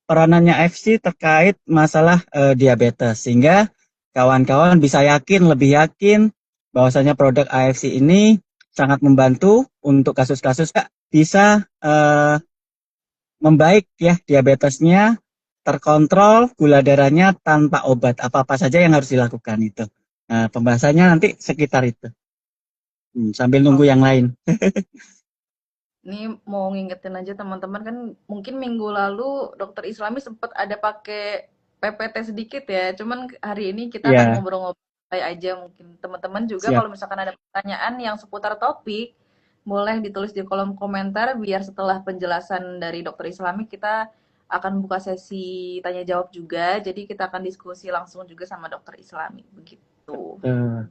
peranannya AFC terkait masalah diabetes, sehingga kawan-kawan bisa lebih yakin bahwasanya produk AFC ini sangat membantu untuk kasus-kasus bisa membaik ya diabetesnya, terkontrol gula darahnya tanpa obat. Apa-apa saja yang harus dilakukan itu. Nah, pembahasannya nanti sekitar itu. Sambil nunggu Oh, yang lain. ini mau ngingetin aja teman-teman kan mungkin minggu lalu dokter Islami sempat ada pakai PPT sedikit ya. Cuman hari ini kita akan Ya, ngobrol-ngobrol santai aja mungkin teman-teman juga siap. kalau misalkan ada pertanyaan yang seputar topik boleh ditulis di kolom komentar biar setelah penjelasan dari dokter Islami kita akan buka sesi tanya jawab juga. Jadi kita akan diskusi langsung juga sama dokter Islami begitu. Eh,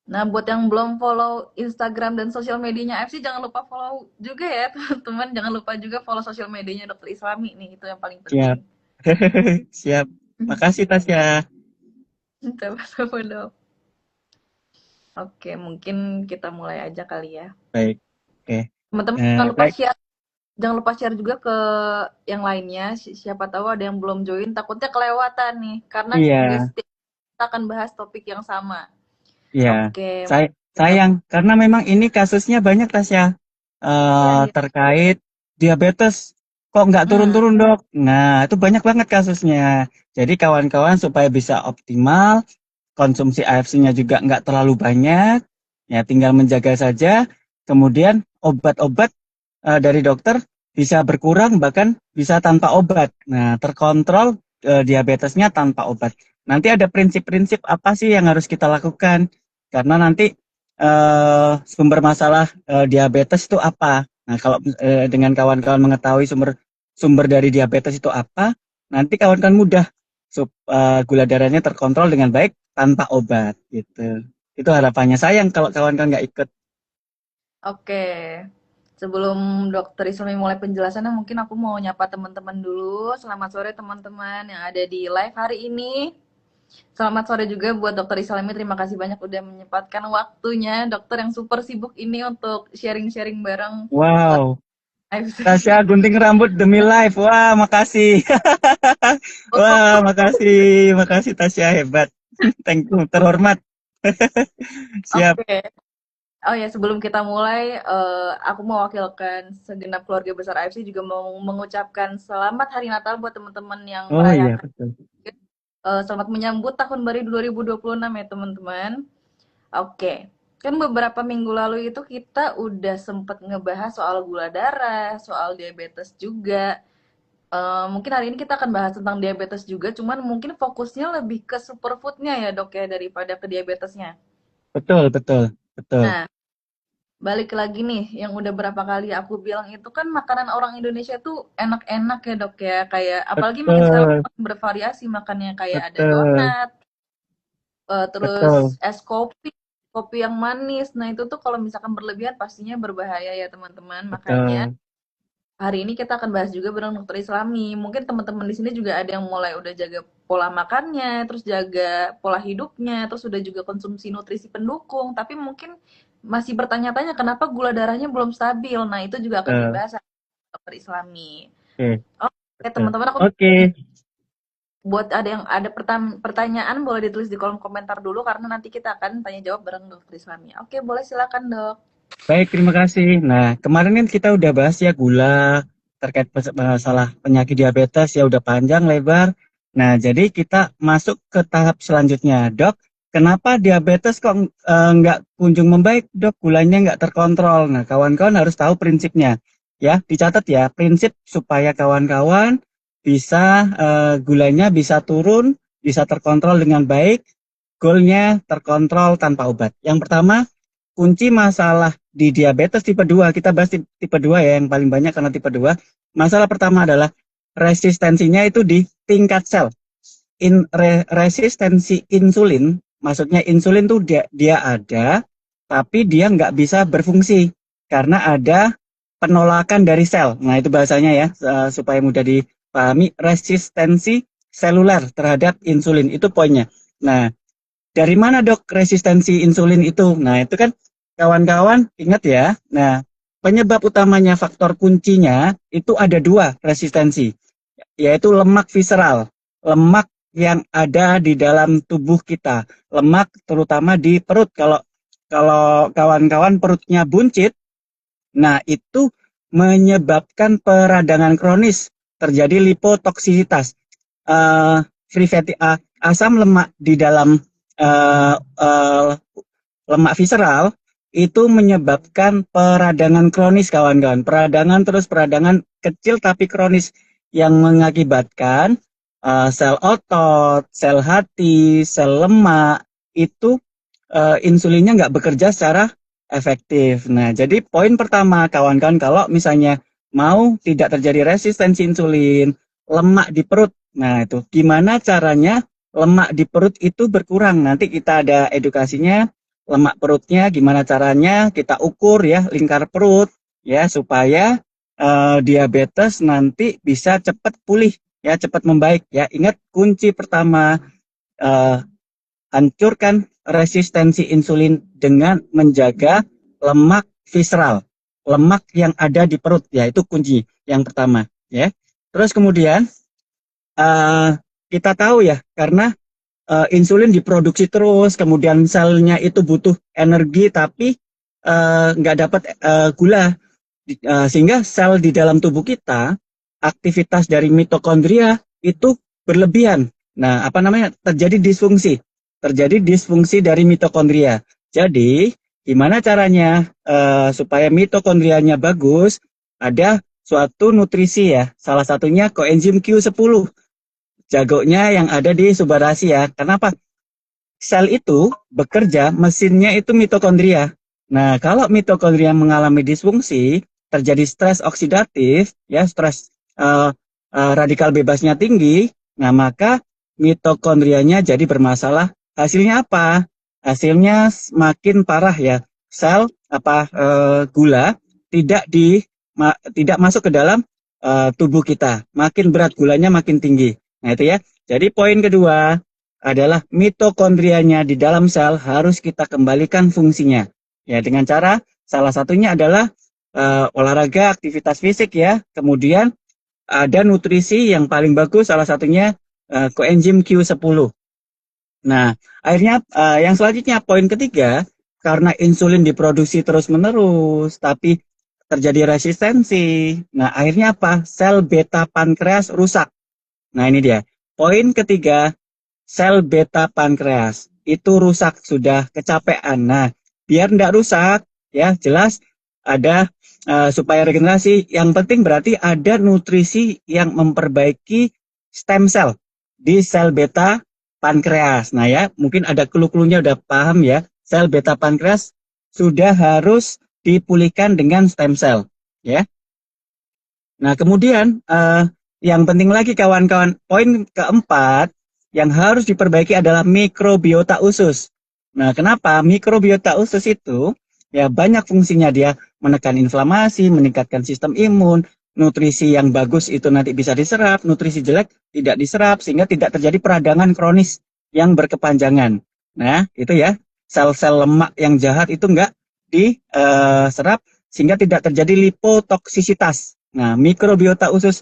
Nah, buat yang belum follow Instagram dan sosial medianya FC, jangan lupa follow juga ya, teman-teman. Jangan lupa juga follow sosial medianya Dokter Islami nih, itu yang paling siap. penting. Siap. Makasih Tasya. Sama-sama dok. Oke, mungkin kita mulai aja kali ya. Baik. Oke. Teman-teman jangan lupa Baik. share, jangan lupa share juga ke yang lainnya. Siapa tahu ada yang belum join, takutnya kelewatan nih, karena nggak Iya. setiap kita akan bahas topik yang sama. Iya. Oke, kita Sayang karena memang ini kasusnya banyak Tasya. ya dia. Terkait diabetes. Kok nggak Hmm, turun-turun dok? Nah, itu banyak banget kasusnya. Jadi kawan-kawan supaya bisa optimal, konsumsi AFC-nya juga nggak terlalu banyak, ya tinggal menjaga saja. Kemudian obat-obat dari dokter bisa berkurang bahkan bisa tanpa obat. Nah, terkontrol diabetesnya tanpa obat. Nanti ada prinsip-prinsip apa sih yang harus kita lakukan? Karena nanti sumber masalah diabetes itu apa? Nah, kalau dengan kawan-kawan mengetahui sumber dari diabetes itu apa, nanti kawan-kawan mudah gula darahnya terkontrol dengan baik tanpa obat gitu. Itu harapannya. Sayang kalau kawan-kawan nggak ikut. oke. Sebelum Dokter Islami mulai penjelasannya, mungkin aku mau nyapa teman-teman dulu. Selamat sore teman-teman yang ada di live hari ini. Selamat sore juga buat Dokter Islami. Terima kasih banyak udah menyempatkan waktunya dokter yang super sibuk ini untuk sharing-sharing bareng Wow, live Tasya session. gunting rambut demi live. Wah, makasih. Wah, makasih. Makasih Tasya hebat. Thank you, terhormat. Siap. Oke. Oh ya, sebelum kita mulai, aku mewakilkan segenap keluarga besar AFC juga mau mengucapkan selamat Hari Natal buat teman-teman yang Oh iya, merayakan. betul. Selamat menyambut tahun baru 2026 ya teman-teman. Oke, kan beberapa minggu lalu itu kita udah sempet ngebahas soal gula darah, soal diabetes juga. Mungkin hari ini kita akan bahas tentang diabetes juga, cuman mungkin fokusnya lebih ke superfoodnya ya dok ya daripada ke diabetesnya. Betul, betul, betul. Nah, balik lagi nih, yang udah berapa kali aku bilang itu kan makanan orang Indonesia tuh enak-enak ya dok ya, kayak apalagi makin sekarang Betul, makin bervariasi makannya kayak ada betul, donat, terus betul. es kopi, kopi yang manis. Nah, itu tuh kalau misalkan berlebihan pastinya berbahaya ya, teman-teman. Makanya Betul. hari ini kita akan bahas juga bareng dokter Islami. Mungkin teman-teman di sini juga ada yang mulai udah jaga pola makannya, terus jaga pola hidupnya, terus udah juga konsumsi nutrisi pendukung, tapi mungkin masih bertanya-tanya kenapa gula darahnya belum stabil. Nah, itu juga akan Betul. dibahas sama dokter Islami. Oke, Oke, betul. teman-teman aku Oke. buat ada yang ada pertanyaan boleh ditulis di kolom komentar dulu karena nanti kita akan tanya jawab bareng dokter Islami. Oke, boleh silakan dok. Baik, terima kasih. Nah, kemarin kan kita udah bahas ya gula terkait masalah penyakit diabetes ya udah panjang lebar. Nah, jadi kita masuk ke tahap selanjutnya, dok. Kenapa diabetes kok nggak kunjung membaik, dok? Gulanya nggak terkontrol. Nah, kawan-kawan harus tahu prinsipnya. Ya, dicatat ya, prinsip supaya kawan-kawan bisa gulanya bisa turun, bisa terkontrol dengan baik, goalnya terkontrol tanpa obat. Yang pertama, kunci masalah di diabetes tipe 2, kita bahas tipe 2 ya, yang paling banyak karena tipe 2. Masalah pertama adalah resistensinya itu di tingkat sel. Resistensi insulin, maksudnya insulin tuh dia ada, tapi dia nggak bisa berfungsi karena ada penolakan dari sel. Nah, itu bahasanya ya, supaya mudah dipahami, resistensi seluler terhadap insulin, itu poinnya. Nah, dari mana dok resistensi insulin itu? Nah, itu kan kawan-kawan ingat ya. Nah, penyebab utamanya, faktor kuncinya itu ada dua resistensi, yaitu lemak visceral, lemak yang ada di dalam tubuh kita, lemak terutama di perut. Kalau kalau kawan-kawan perutnya buncit, nah itu menyebabkan peradangan kronis, terjadi lipotoksisitas. Free fatty asam lemak di dalam uh, uh, lemak visceral itu menyebabkan peradangan kronis, kawan-kawan. Peradangan terus peradangan kecil tapi kronis yang mengakibatkan sel otot, sel hati, sel lemak itu insulinnya nggak bekerja secara efektif. Nah, jadi poin pertama, kawan-kawan, kalau misalnya mau tidak terjadi resistensi insulin, lemak di perut. Nah, itu gimana caranya lemak di perut itu berkurang? Nanti kita ada edukasinya, lemak perutnya gimana caranya kita ukur ya, lingkar perut ya, supaya diabetes nanti bisa cepat pulih ya, cepat membaik ya. Ingat kunci pertama, eh, hancurkan resistensi insulin dengan menjaga lemak visceral, lemak yang ada di perut ya, itu kunci yang pertama ya. Terus kemudian kita tahu ya, karena insulin diproduksi terus, kemudian selnya itu butuh energi tapi nggak dapat gula, sehingga sel di dalam tubuh kita, aktivitas dari mitokondria itu berlebihan. Nah, apa namanya? Terjadi disfungsi dari mitokondria. Jadi, gimana caranya supaya mitokondrianya bagus? Ada suatu nutrisi ya, salah satunya koenzim Q10, jagonya yang ada di subarasi ya. Kenapa? Sel itu bekerja, mesinnya itu mitokondria. Nah, kalau mitokondria mengalami disfungsi, terjadi stres oksidatif, ya stres radikal bebasnya tinggi, nah maka mitokondrianya jadi bermasalah. Hasilnya apa? Hasilnya makin parah ya. Sel gula tidak masuk ke dalam tubuh kita. Makin berat gulanya, makin tinggi. Nah itu ya. Jadi poin kedua adalah mitokondrianya di dalam sel harus kita kembalikan fungsinya. Ya, dengan cara salah satunya adalah olahraga, aktivitas fisik ya. Kemudian ada nutrisi yang paling bagus, salah satunya koenzim Q10. Nah, akhirnya yang selanjutnya poin ketiga, karena insulin diproduksi terus-menerus tapi terjadi resistensi. Nah, akhirnya apa? Sel beta pankreas rusak. Nah, ini dia. Poin ketiga, sel beta pankreas itu rusak, sudah kecapean. Nah, biar tidak rusak, ya jelas ada supaya regenerasi. Yang penting berarti ada nutrisi yang memperbaiki stem cell di sel beta pankreas. Nah ya, mungkin ada clue-cluenya udah paham ya. Sel beta pankreas sudah harus dipulihkan dengan stem cell, ya. Nah, kemudian yang penting lagi kawan-kawan, poin keempat yang harus diperbaiki adalah mikrobiota usus. Nah, kenapa? Mikrobiota usus itu ya banyak fungsinya, dia menekan inflamasi, meningkatkan sistem imun, nutrisi yang bagus itu nanti bisa diserap, nutrisi jelek tidak diserap, sehingga tidak terjadi peradangan kronis yang berkepanjangan. Nah, itu ya, sel-sel lemak yang jahat itu enggak diserap, sehingga tidak terjadi lipotoksisitas. Nah, mikrobiota usus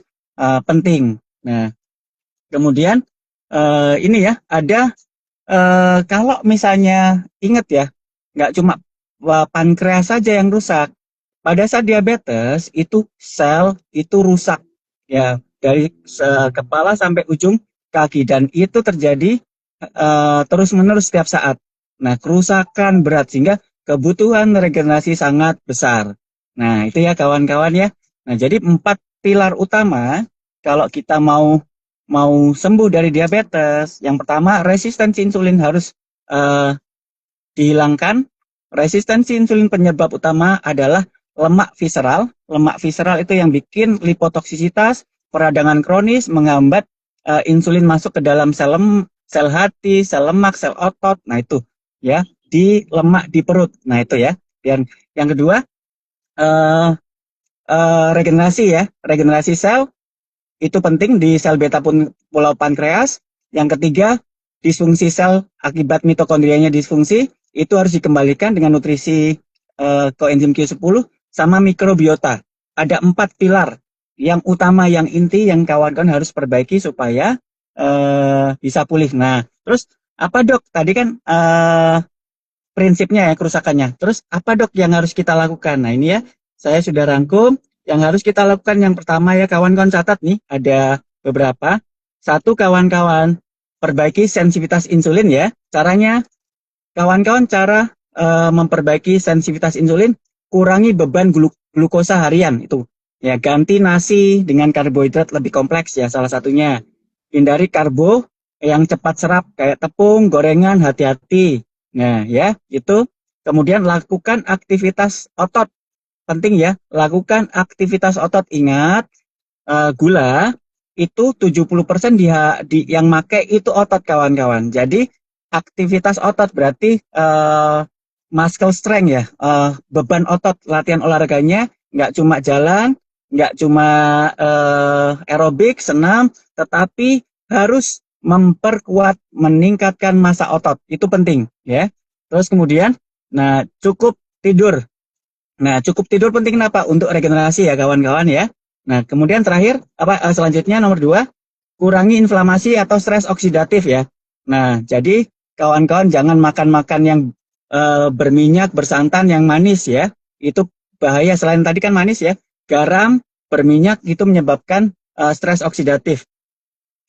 penting. Nah, kemudian ini ya, ada kalau misalnya ingat ya, nggak cuma pankreas saja yang rusak. Pada saat diabetes itu sel itu rusak ya, dari kepala sampai ujung kaki, dan itu terjadi terus-menerus setiap saat. Nah, kerusakan berat sehingga kebutuhan regenerasi sangat besar. Nah, itu ya kawan-kawan ya. Nah, jadi 4 pilar utama kalau kita mau sembuh dari diabetes. Yang pertama, resistensi insulin harus dihilangkan. Resistensi insulin penyebab utama adalah lemak visceral. Lemak visceral itu yang bikin lipotoksisitas, peradangan kronis, menghambat insulin masuk ke dalam sel hati, sel lemak, sel otot. Nah itu ya, di lemak di perut. Nah itu ya. Dan yang kedua, regenerasi ya, regenerasi sel itu penting di sel beta pulau pankreas. Yang ketiga, disfungsi sel akibat mitokondrianya disfungsi itu harus dikembalikan dengan nutrisi koenzim Q10. sama mikrobiota. Ada 4 pilar yang utama, yang inti, yang kawan-kawan harus perbaiki supaya bisa pulih. Nah, terus apa dok? Tadi kan prinsipnya ya kerusakannya. Terus apa dok yang harus kita lakukan? Nah ini ya, saya sudah rangkum. Yang harus kita lakukan yang pertama ya kawan-kawan catat nih, ada beberapa. Satu kawan-kawan, perbaiki sensitivitas insulin ya. Caranya, kawan-kawan cara memperbaiki sensitivitas insulin, kurangi beban glukosa harian itu. Ya, ganti nasi dengan karbohidrat lebih kompleks ya salah satunya. Hindari karbo yang cepat serap kayak tepung, gorengan, hati-hati. Nah, ya, itu. Kemudian lakukan aktivitas otot. Penting ya, lakukan aktivitas otot. Ingat, gula itu 70% yang make itu otot kawan-kawan. Jadi aktivitas otot berarti muscle strength ya, beban otot, latihan olahraganya nggak cuma jalan, nggak cuma aerobik, senam, tetapi harus memperkuat, meningkatkan massa otot. Itu penting ya. Terus kemudian, nah cukup tidur. Nah, cukup tidur penting kenapa? Untuk regenerasi ya kawan-kawan ya. Nah, kemudian terakhir selanjutnya nomor 2, kurangi inflamasi atau stres oksidatif ya. Nah, jadi kawan-kawan jangan makan-makan yang berminyak, bersantan, yang manis ya. Itu bahaya. Selain tadi kan manis ya, garam, berminyak itu menyebabkan stres oksidatif.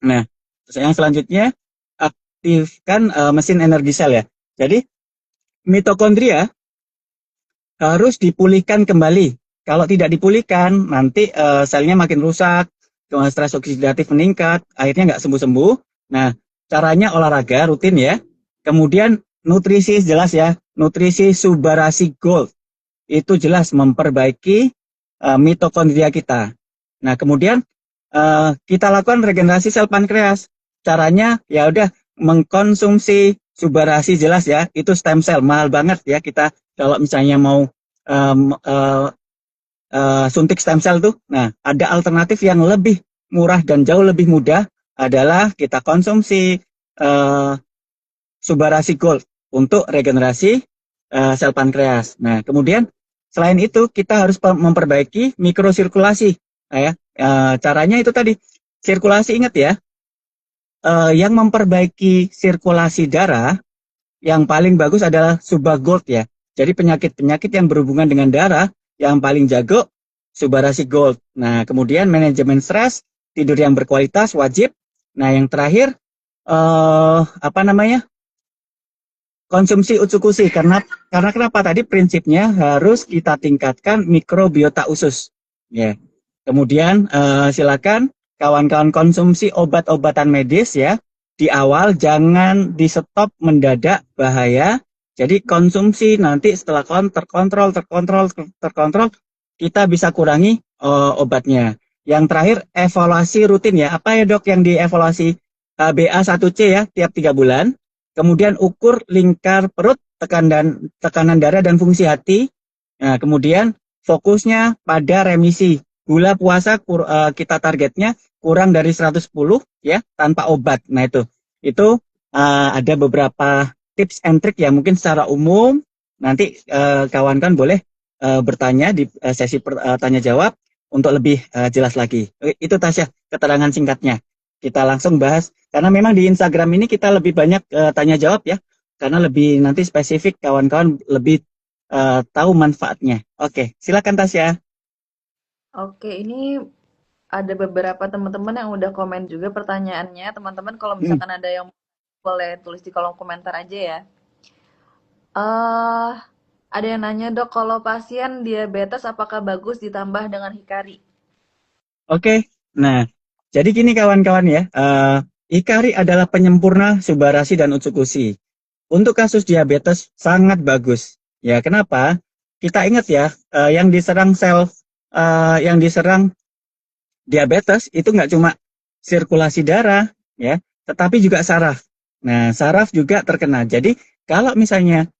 Nah, yang selanjutnya aktifkan mesin energi sel ya. Jadi mitokondria harus dipulihkan kembali. Kalau tidak dipulihkan, nanti selnya makin rusak, stres oksidatif meningkat, akhirnya nggak sembuh-sembuh. Nah, caranya olahraga rutin ya. Kemudian nutrisi jelas ya, nutrisi Subarasi Gold. Itu jelas memperbaiki mitokondria kita. Nah, kemudian kita lakukan regenerasi sel pankreas. Caranya ya udah mengkonsumsi Subarasi jelas ya, itu stem cell, mahal banget ya kita kalau misalnya mau suntik stem cell tuh. Nah, ada alternatif yang lebih murah dan jauh lebih mudah adalah kita konsumsi Subarasi Gold untuk regenerasi sel pankreas. Nah, kemudian selain itu kita harus memperbaiki mikrosirkulasi. Nah, ya, caranya itu tadi sirkulasi, ingat ya, yang memperbaiki sirkulasi darah yang paling bagus adalah Suba Gold ya. Jadi penyakit-penyakit yang berhubungan dengan darah yang paling jago Subarasi Gold. Nah, kemudian manajemen stres, tidur yang berkualitas wajib. Nah, yang terakhir konsumsi utsukushi, karena kenapa tadi prinsipnya harus kita tingkatkan mikrobiota usus. Ya. Kemudian silakan kawan-kawan konsumsi obat-obatan medis ya. Di awal jangan di stop mendadak, bahaya. Jadi konsumsi nanti setelah terkontrol, kita bisa kurangi obatnya. Yang terakhir evaluasi rutin ya. Apa ya dok yang dievaluasi? BA1C ya tiap 3 bulan. Kemudian ukur lingkar perut, tekanan darah dan fungsi hati. Nah, kemudian fokusnya pada remisi. Gula puasa kita targetnya kurang dari 110 ya tanpa obat. Nah, itu ada beberapa tips and trick ya, mungkin secara umum nanti kawan-kawan boleh bertanya di sesi tanya jawab untuk lebih jelas lagi. Itu Tasya keterangan singkatnya. Kita langsung bahas karena memang di Instagram ini kita lebih banyak tanya jawab ya, karena lebih nanti spesifik kawan-kawan lebih tahu manfaatnya. Oke, silakan Tasya. Oke, ini ada beberapa teman-teman yang udah komen juga pertanyaannya. Teman-teman kalau Hmm. misalkan ada yang boleh tulis di kolom komentar aja ya. Eh, ada yang nanya dok, kalau pasien diabetes apakah bagus ditambah dengan Hikari? Oke, nah jadi gini kawan-kawan ya, Hikari adalah penyempurna Subarasi dan Utsukushi. Untuk kasus diabetes sangat bagus. Ya, kenapa? Kita ingat ya, yang diserang diabetes itu nggak cuma sirkulasi darah, ya, tetapi juga saraf. Nah, saraf juga terkena. Jadi, kalau misalnya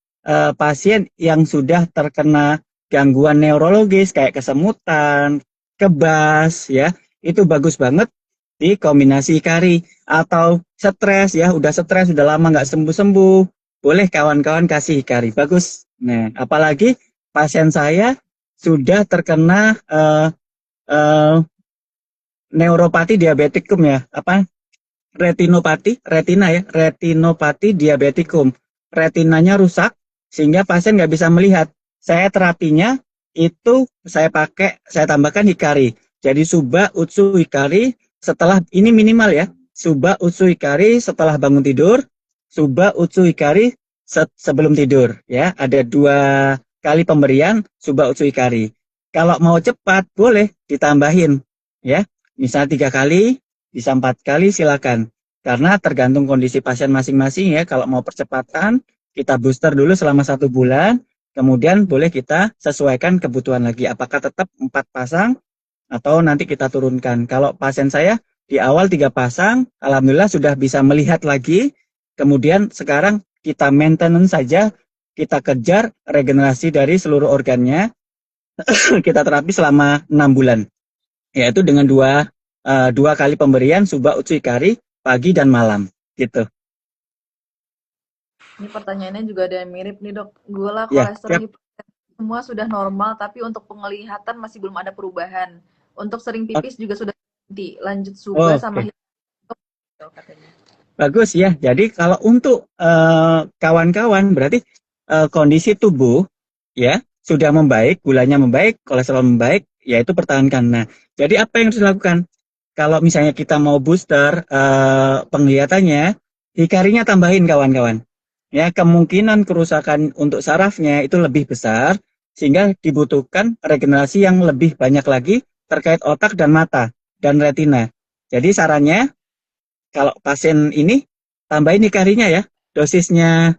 pasien yang sudah terkena gangguan neurologis kayak kesemutan, kebas, ya, itu bagus banget di kombinasi Hikari. Atau stres ya, udah stres, udah lama nggak sembuh-sembuh, boleh kawan-kawan kasih Hikari. Bagus. Nah, apalagi pasien saya sudah terkena uh, neuropati diabetikum ya, apa retinopati diabetikum. Retinanya rusak sehingga pasien nggak bisa melihat. Saya terapinya itu saya tambahkan hikari. Jadi Suba Utsu Hikari setelah ini minimal ya. Suba Utsu Hikari setelah bangun tidur, Suba Utsu Hikari sebelum tidur ya. Ada 2 kali pemberian Suba Utsu Hikari. Kalau mau cepat boleh ditambahin ya. Misal 3 kali, bisa 4 kali silakan. Karena tergantung kondisi pasien masing-masing ya. Kalau mau percepatan, kita booster dulu selama 1 bulan. Kemudian boleh kita sesuaikan kebutuhan lagi. Apakah tetap 4 pasang atau nanti kita turunkan. Kalau pasien saya di awal 3 pasang, alhamdulillah sudah bisa melihat lagi. Kemudian sekarang kita maintenance saja, kita kejar regenerasi dari seluruh organnya. Kita terapi selama 6 bulan. Yaitu dengan 2 kali pemberian Suba Utsu Hikari pagi dan malam gitu. Ini pertanyaannya juga ada yang mirip nih dok. Gula, Ya, kolesterol, hipertensi semua sudah normal, tapi untuk penglihatan masih belum ada perubahan. Untuk sering pipis juga sudah berhenti. Lanjut Suba sama Oke. katanya. Bagus ya. Jadi kalau untuk kawan-kawan berarti kondisi tubuh ya sudah membaik, gulanya membaik, kolesterol membaik, yaitu pertahankan. Nah, jadi apa yang harus dilakukan? Kalau misalnya kita mau booster penglihatannya, hikarinya tambahin kawan-kawan. Ya, kemungkinan kerusakan untuk sarafnya itu lebih besar sehingga dibutuhkan regenerasi yang lebih banyak lagi terkait otak dan mata dan retina. Jadi sarannya kalau pasien ini tambahin hikarinya ya, dosisnya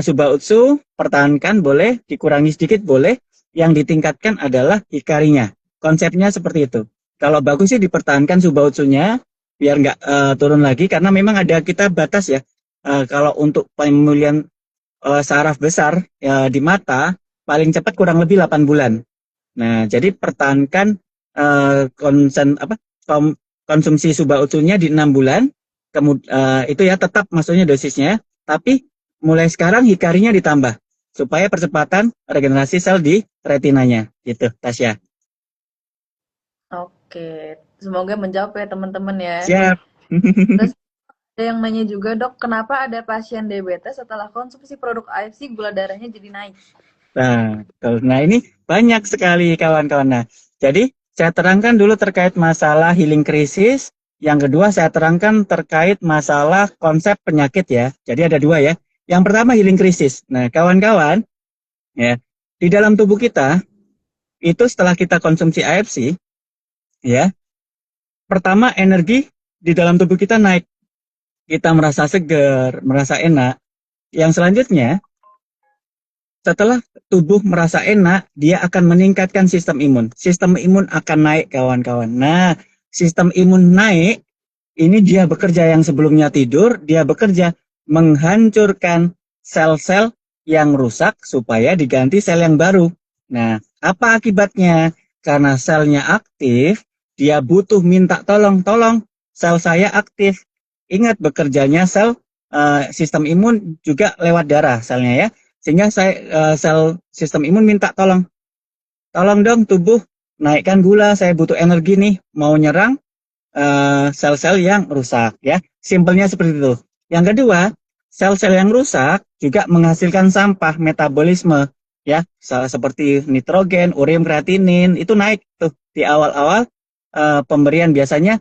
Suba Utsu pertahankan boleh, dikurangi sedikit boleh, yang ditingkatkan adalah hikarinya. Konsepnya seperti itu. Kalau bagus sih dipertahankan Suba Utsunya biar nggak turun lagi karena memang ada kita batas ya. Kalau untuk pemulihan saraf besar di mata paling cepat kurang lebih 8 bulan. Nah, jadi pertahankan konsumsi Suba Utsunya di 6 bulan. Kemudian itu ya tetap maksudnya dosisnya, tapi mulai sekarang hikarinya ditambah supaya percepatan regenerasi sel di retinanya gitu, Tasya. Oke, semoga menjawab ya teman-teman ya. Siap. Terus ada yang nanya juga dok, kenapa ada pasien diabetes setelah konsumsi produk AFC gula darahnya jadi naik? Nah, ini banyak sekali kawan-kawan. Nah, jadi saya terangkan dulu terkait masalah healing krisis. Yang kedua saya terangkan terkait masalah konsep penyakit ya. Jadi ada 2 ya. Yang pertama healing krisis. Nah, kawan-kawan, ya, di dalam tubuh kita itu setelah kita konsumsi AFC, ya, pertama energi di dalam tubuh kita naik. Kita merasa segar, merasa enak. Yang selanjutnya, setelah tubuh merasa enak, dia akan meningkatkan sistem imun. Sistem imun akan naik, kawan-kawan. Nah, sistem imun naik, ini dia bekerja yang sebelumnya tidur, dia bekerja menghancurkan sel-sel yang rusak supaya diganti sel yang baru. Nah, apa akibatnya? Karena selnya aktif, dia butuh minta tolong sel saya aktif. Ingat bekerjanya sistem imun juga lewat darah selnya ya. Sehingga sel sistem imun minta tolong dong tubuh naikkan gula, saya butuh energi nih, mau nyerang sel-sel yang rusak ya. Simpelnya seperti itu. Yang kedua, sel-sel yang rusak juga menghasilkan sampah metabolisme ya, seperti nitrogen, ureum, kreatinin itu naik tuh di awal-awal pemberian biasanya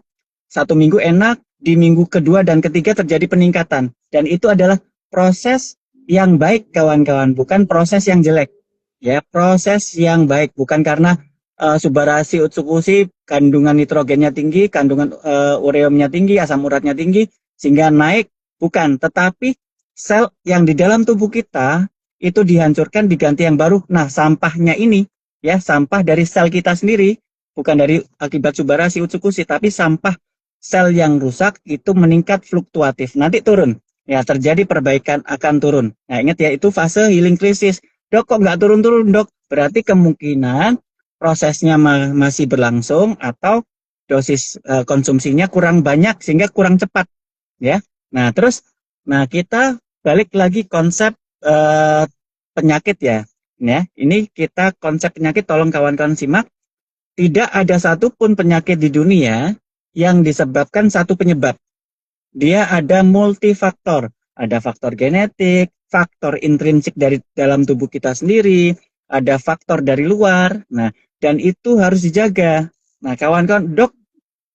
1 minggu enak, di minggu kedua dan ketiga terjadi peningkatan dan itu adalah proses yang baik kawan-kawan, bukan proses yang jelek ya, proses yang baik bukan karena Subarasi Utsukushi kandungan nitrogennya tinggi, kandungan ureumnya tinggi, asam uratnya tinggi sehingga naik, bukan, tetapi sel yang di dalam tubuh kita itu dihancurkan diganti yang baru. Nah, sampahnya ini ya, sampah dari sel kita sendiri, bukan dari akibat Subarasi Utsukushi, tapi sampah sel yang rusak itu meningkat fluktuatif. Nanti turun. Ya, terjadi perbaikan akan turun. Nah, ingat ya, itu fase healing krisis. Dok, kok nggak turun-turun, dok? Berarti kemungkinan prosesnya masih berlangsung atau dosis konsumsinya kurang banyak sehingga kurang cepat ya. Nah, terus kita balik lagi konsep penyakit ya. Ya, ini kita konsep penyakit, tolong kawan-kawan simak. Tidak ada satupun penyakit di dunia yang disebabkan satu penyebab. Dia ada multifaktor. Ada faktor genetik, faktor intrinsik dari dalam tubuh kita sendiri, ada faktor dari luar. Nah, dan itu harus dijaga. Nah, kawan-kawan, dok,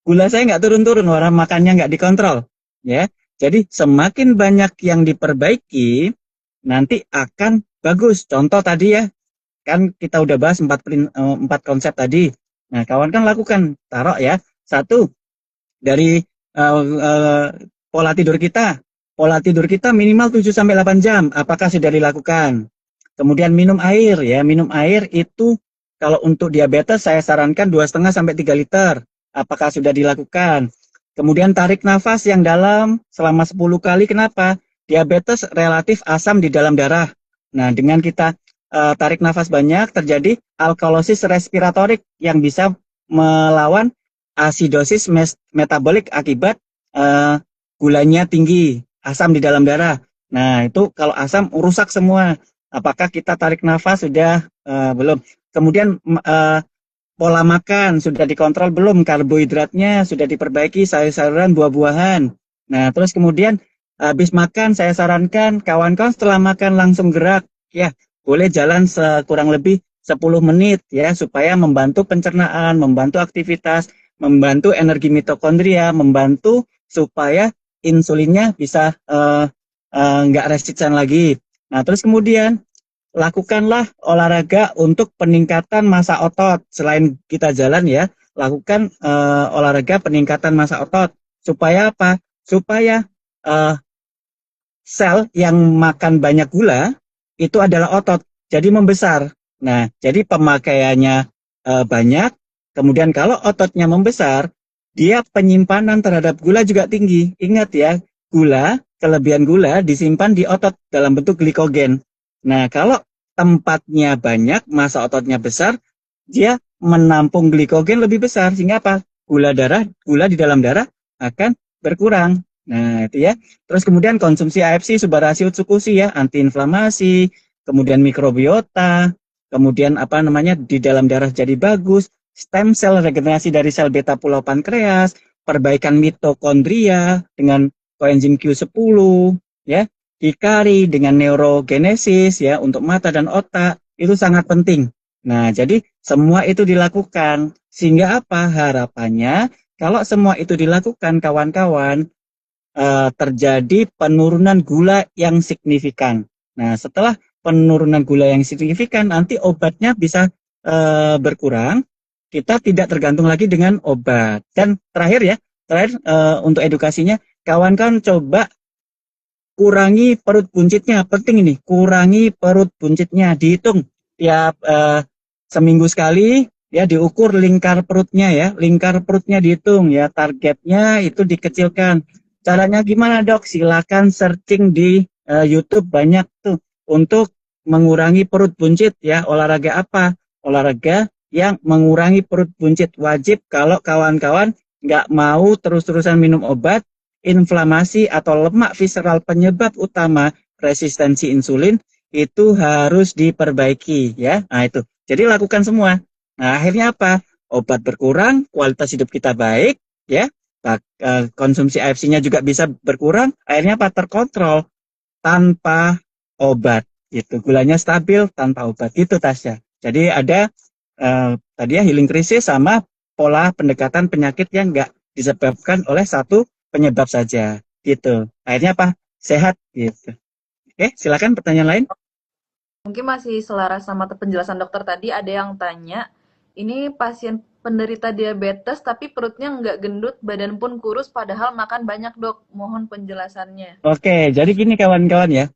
gula saya nggak turun-turun, orang makannya nggak dikontrol. Ya, jadi semakin banyak yang diperbaiki, nanti akan bagus. Contoh tadi ya, kan kita udah bahas empat konsep tadi. Nah, kawan kan lakukan, taruh ya, satu dari pola tidur kita. Pola tidur kita minimal 7 sampai 8 jam. Apakah sudah dilakukan? Kemudian minum air ya. Minum air itu kalau untuk diabetes saya sarankan 2,5 sampai 3 liter. Apakah sudah dilakukan? Kemudian tarik nafas yang dalam selama 10 kali. Kenapa? Diabetes relatif asam di dalam darah. Nah, dengan kita tarik nafas banyak terjadi alkalosis respiratorik yang bisa melawan asidosis metabolik akibat gulanya tinggi, asam di dalam darah. Nah, itu kalau asam rusak semua. Apakah kita tarik nafas sudah belum? Kemudian pola makan sudah dikontrol belum? Karbohidratnya sudah diperbaiki, sayur-sayuran, buah-buahan. Nah, terus kemudian habis makan saya sarankan kawan-kawan setelah makan langsung gerak. Ya, boleh jalan kurang lebih 10 menit ya supaya membantu pencernaan, membantu aktivitas, membantu energi mitokondria, membantu supaya insulinnya bisa nggak resisten lagi. Nah, terus kemudian lakukanlah olahraga untuk peningkatan massa otot. Selain kita jalan ya, lakukan olahraga peningkatan massa otot. Supaya apa? Supaya uh, sel yang makan banyak gula itu adalah otot, jadi membesar. Nah, jadi pemakaiannya banyak, kemudian kalau ototnya membesar, dia penyimpanan terhadap gula juga tinggi. Ingat ya, kelebihan gula disimpan di otot dalam bentuk glikogen. Nah, kalau tempatnya banyak, massa ototnya besar, dia menampung glikogen lebih besar, sehingga apa? Gula di dalam darah akan berkurang. Nah, itu ya. Terus kemudian konsumsi AFC, Subarashi Utsukushi ya, antiinflamasi, kemudian mikrobiota, kemudian apa namanya di dalam darah jadi bagus, stem cell regenerasi dari sel beta pulau pankreas, perbaikan mitokondria dengan koenzim Q10 ya, Hikari dengan neurogenesis ya untuk mata dan otak itu sangat penting. Nah, jadi semua itu dilakukan sehingga apa harapannya kalau semua itu dilakukan kawan-kawan terjadi penurunan gula yang signifikan. Nah, setelah penurunan gula yang signifikan, nanti obatnya bisa berkurang. Kita tidak tergantung lagi dengan obat. Dan terakhir untuk edukasinya, kawan-kawan coba kurangi perut buncitnya. Penting ini, kurangi perut buncitnya. Dihitung tiap seminggu sekali, ya diukur lingkar perutnya ya. Lingkar perutnya dihitung ya. Targetnya itu dikecilkan. Caranya gimana dok? Silakan searching di YouTube banyak tuh untuk mengurangi perut buncit ya. Olahraga apa? Olahraga yang mengurangi perut buncit. Wajib kalau kawan-kawan nggak mau terus-terusan minum obat, inflamasi atau lemak visceral penyebab utama resistensi insulin itu harus diperbaiki ya. Nah itu. Jadi lakukan semua. Nah akhirnya apa? Obat berkurang, kualitas hidup kita baik ya. Konsumsi AFC-nya juga bisa berkurang, akhirnya apa? Terkontrol tanpa obat. Itu gulanya stabil tanpa obat. Itu Tasya. Jadi ada tadi ya healing krisis sama pola pendekatan penyakit yang enggak disebabkan oleh satu penyebab saja. Gitu. Akhirnya apa? Sehat gitu. Oke, silakan pertanyaan lain. Mungkin masih selaras sama penjelasan dokter tadi, ada yang tanya, ini pasien penderita diabetes tapi perutnya nggak gendut, badan pun kurus, padahal makan banyak dok. Mohon penjelasannya. Oke, jadi gini kawan-kawan ya.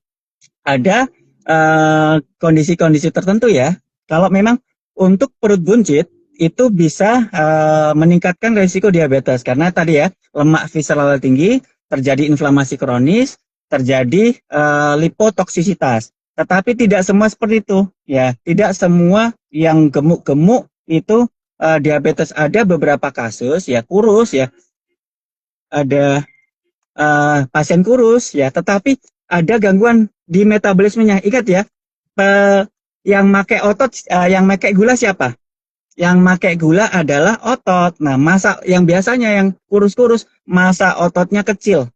Ada kondisi-kondisi tertentu ya. Kalau memang untuk perut buncit itu bisa meningkatkan resiko diabetes karena tadi ya lemak visceral tinggi, terjadi inflamasi kronis, terjadi lipotoksisitas. Tetapi tidak semua seperti itu ya. Tidak semua yang gemuk-gemuk itu diabetes. Ada beberapa kasus ya kurus ya. Ada pasien kurus ya, tetapi ada gangguan di metabolismenya. Ingat ya, yang make otot, yang make gula siapa? Yang make gula adalah otot. Nah, masa yang biasanya yang kurus-kurus, masa ototnya kecil.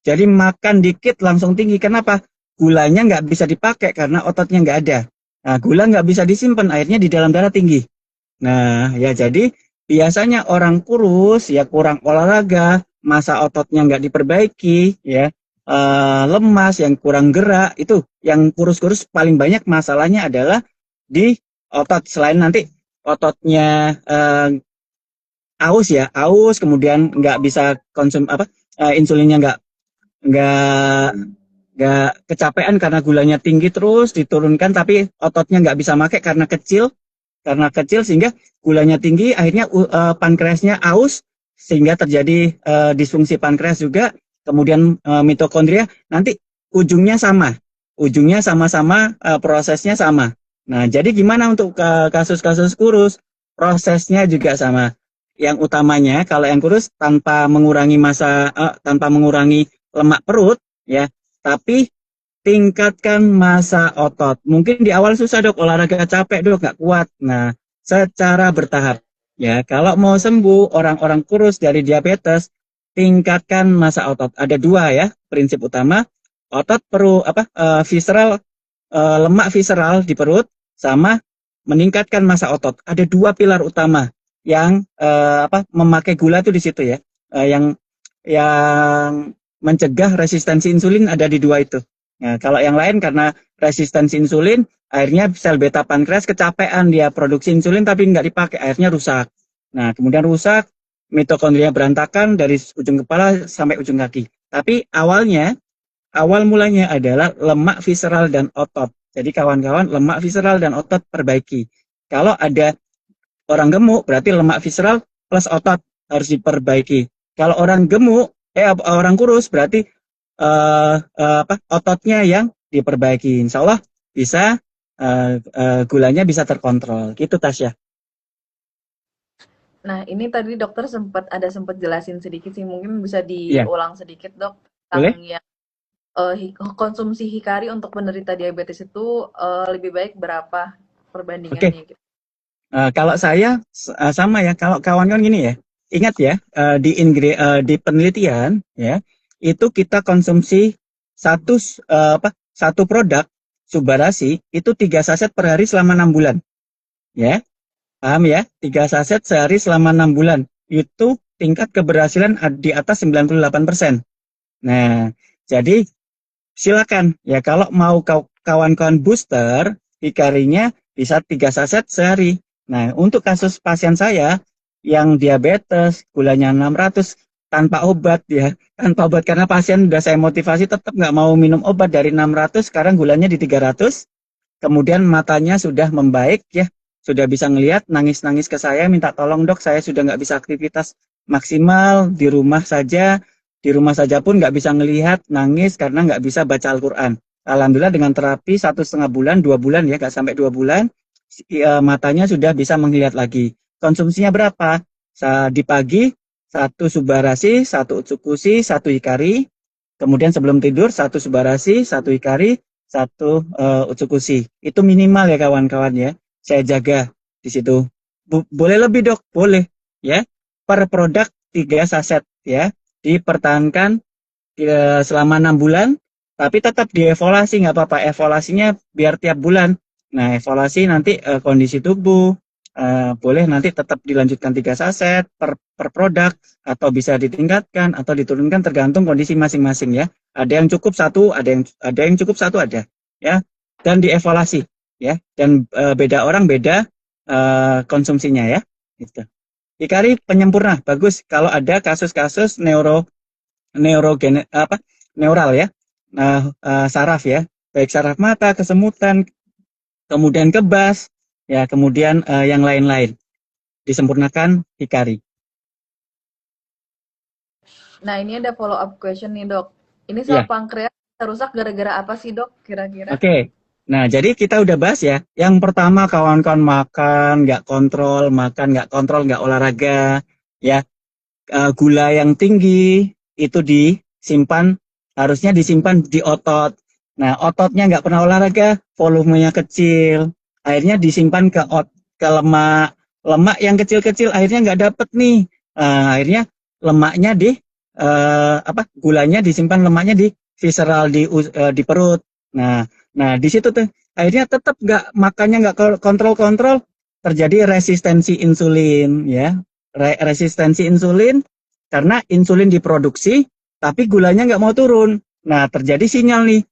Jadi makan dikit langsung tinggi. Kenapa? Gulanya nggak bisa dipakai karena ototnya nggak ada. Nah, gula nggak bisa disimpan, airnya di dalam darah tinggi. Nah, ya jadi biasanya orang kurus ya kurang olahraga, masa ototnya nggak diperbaiki, ya lemas, yang kurang gerak, itu yang kurus-kurus paling banyak masalahnya adalah di otot. Selain nanti ototnya aus ya, aus, kemudian nggak bisa konsum apa, insulinnya nggak nggak kecapean karena gulanya tinggi terus diturunkan, tapi ototnya nggak bisa make karena kecil sehingga gulanya tinggi, akhirnya pankreasnya aus sehingga terjadi disfungsi pankreas juga, kemudian mitokondria nanti ujungnya sama-sama prosesnya sama. Nah, jadi gimana untuk kasus-kasus kurus? Prosesnya juga sama. Yang utamanya kalau yang kurus tanpa mengurangi lemak perut ya, tapi tingkatkan massa otot. Mungkin di awal susah dok, olahraga capek dok, nggak kuat. Nah, secara bertahap. Ya, kalau mau sembuh orang-orang kurus dari diabetes, tingkatkan massa otot. Ada dua ya, prinsip utama. Otot perlu visceral, lemak visceral di perut, sama meningkatkan massa otot. Ada dua pilar utama yang memakai gula itu di situ ya. Yang mencegah resistensi insulin ada di dua itu. Nah, kalau yang lain karena resistensi insulin, akhirnya sel beta pankreas kecapean, dia produksi insulin tapi nggak dipakai, akhirnya rusak. Nah, kemudian rusak, mitokondria berantakan dari ujung kepala sampai ujung kaki. Tapi awal mulanya adalah lemak visceral dan otot. Jadi kawan-kawan, lemak visceral dan otot perbaiki. Kalau ada orang gemuk, berarti lemak visceral plus otot harus diperbaiki. Kalau orang gemuk, orang kurus, berarti ototnya yang diperbaiki. Insya Allah bisa gulanya bisa terkontrol. Gitu Tasya. Nah, ini tadi dokter sempat jelasin sedikit sih, mungkin bisa Iya, diulang sedikit dok boleh? tentang yang konsumsi hikari untuk penderita diabetes itu lebih baik berapa Oke. perbandingannya gitu. Kalau saya sama ya. Kalau kawan-kawan gini ya, ingat ya, di penelitian ya, itu kita konsumsi satu produk Subarasi itu 3 saset per hari selama 6 bulan. Ya, paham ya? 3 saset sehari selama 6 bulan. Itu tingkat keberhasilan di atas 98%. Nah, jadi silakan ya, kalau mau kawan-kawan booster, hikarinya bisa 3 saset sehari. Nah, untuk kasus pasien saya yang diabetes, gulanya 600 tanpa obat ya, tanpa obat karena pasien udah saya motivasi tetap nggak mau minum obat, dari 600 sekarang gulanya di 300, kemudian matanya sudah membaik ya, sudah bisa ngelihat, nangis-nangis ke saya, minta tolong dok, saya sudah nggak bisa aktivitas maksimal di rumah saja pun nggak bisa ngelihat, nangis karena nggak bisa baca Al-Quran. Alhamdulillah dengan terapi 1,5 bulan, 2 bulan ya, nggak sampai 2 bulan, matanya sudah bisa melihat lagi. Konsumsinya berapa? Di pagi, 1 Subarasi, 1 Utsukushi, 1 Hikari. Kemudian sebelum tidur, 1 Subarasi, 1 Hikari, 1 Utsukushi. Itu minimal ya kawan-kawan ya. Saya jaga di situ. Boleh lebih dok? Boleh ya. Per produk 3 saset ya. Dipertahankan selama 6 bulan, tapi tetap dievaluasi, nggak apa-apa. Evaluasinya biar tiap bulan. Nah, evaluasi nanti kondisi tubuh, boleh nanti tetap dilanjutkan 3 saset per produk, atau bisa ditingkatkan atau diturunkan tergantung kondisi masing-masing ya. Ada yang cukup satu, ada yang cukup satu ada ya. Dan dievaluasi ya. Dan beda orang beda konsumsinya ya. Gitu. Hikari penyempurna bagus kalau ada kasus-kasus neural ya. Nah, saraf ya. Baik saraf mata, kesemutan, kemudian kebas, ya, kemudian yang lain-lain. Disempurnakan Hikari. Nah, ini ada follow up question nih dok. Ini sel Ya, pankreas rusak gara-gara apa sih dok kira-kira? oke. Nah, jadi kita udah bahas ya. Yang pertama kawan-kawan makan, nggak kontrol, nggak olahraga, ya. Gula yang tinggi itu harusnya disimpan di otot. Nah, ototnya nggak pernah olahraga, volumenya kecil. akhirnya disimpan ke lemak lemak yang kecil-kecil, akhirnya nggak dapet nih. Akhirnya lemaknya gulanya disimpan, lemaknya di visceral, di perut. Nah, di situ tuh akhirnya tetap nggak makannya, nggak kontrol, terjadi resistensi insulin, ya. Resistensi insulin karena insulin diproduksi tapi gulanya nggak mau turun. Nah, terjadi sinyal nih.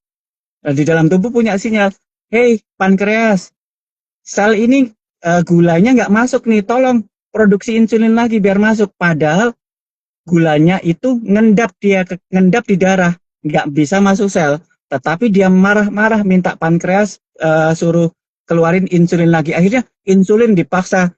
Di dalam tubuh punya sinyal, hey pankreas, sel ini gulanya nggak masuk nih, tolong produksi insulin lagi biar masuk. Padahal gulanya itu ngendap di darah, nggak bisa masuk sel. Tetapi dia marah-marah minta pankreas suruh keluarin insulin lagi. Akhirnya insulin dipaksa,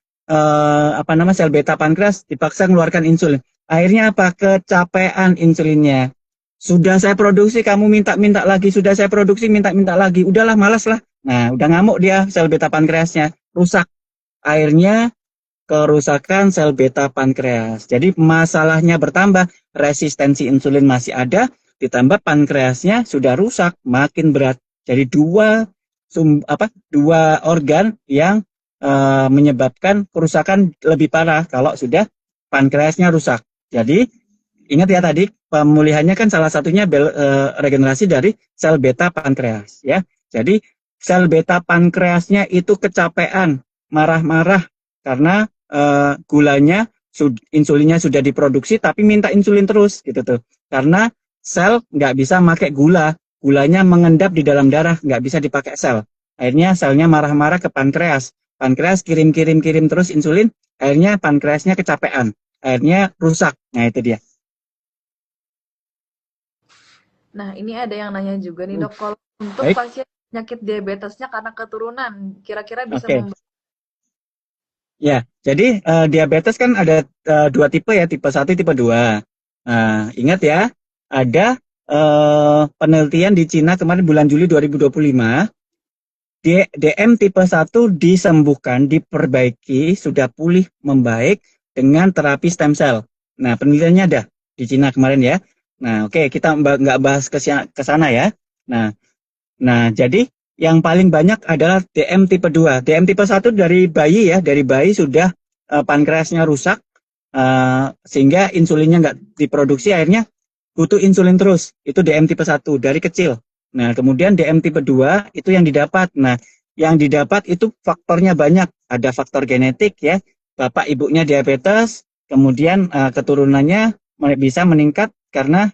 sel beta pankreas dipaksa mengeluarkan insulin. Akhirnya apa? Kecapean insulinnya. Sudah saya produksi, kamu minta-minta lagi. Sudah saya produksi, minta-minta lagi. Udahlah, malas lah. Nah, udah ngamuk dia, sel beta pankreasnya rusak. Akhirnya kerusakan sel beta pankreas. Jadi masalahnya bertambah, resistensi insulin masih ada, ditambah pankreasnya sudah rusak, makin berat. Jadi dua organ yang menyebabkan kerusakan lebih parah kalau sudah pankreasnya rusak. Jadi ingat ya tadi, pemulihannya kan salah satunya regenerasi dari sel beta pankreas, ya. Jadi sel beta pankreasnya itu kecapean, marah-marah karena gulanya, insulinnya sudah diproduksi tapi minta insulin terus gitu tuh. Karena sel nggak bisa pakai gulanya mengendap di dalam darah, nggak bisa dipakai sel. Akhirnya selnya marah-marah ke pankreas. Pankreas kirim terus insulin, akhirnya pankreasnya kecapean, akhirnya rusak. Nah itu dia. Nah, ini ada yang nanya juga nih, Dok. Kalau untuk Baik, pasien penyakit diabetesnya karena keturunan, kira-kira bisa oke. Ya, jadi diabetes kan ada dua tipe ya, tipe 1, tipe 2. Ingat ya, ada penelitian di Cina kemarin bulan Juli 2025, DM tipe 1 disembuhkan, diperbaiki, sudah pulih membaik dengan terapi stem cell. Nah, penelitiannya ada di Cina kemarin ya. Nah, oke, kita nggak bahas ke sana ya. Nah, jadi yang paling banyak adalah DM tipe 2. DM tipe 1 dari bayi ya, dari bayi sudah pankreasnya rusak, sehingga insulinnya nggak diproduksi, akhirnya butuh insulin terus. Itu DM tipe 1 dari kecil. Nah, kemudian DM tipe 2 itu yang didapat. Nah, yang didapat itu faktornya banyak. Ada faktor genetik ya, bapak ibunya diabetes, kemudian keturunannya bisa meningkat karena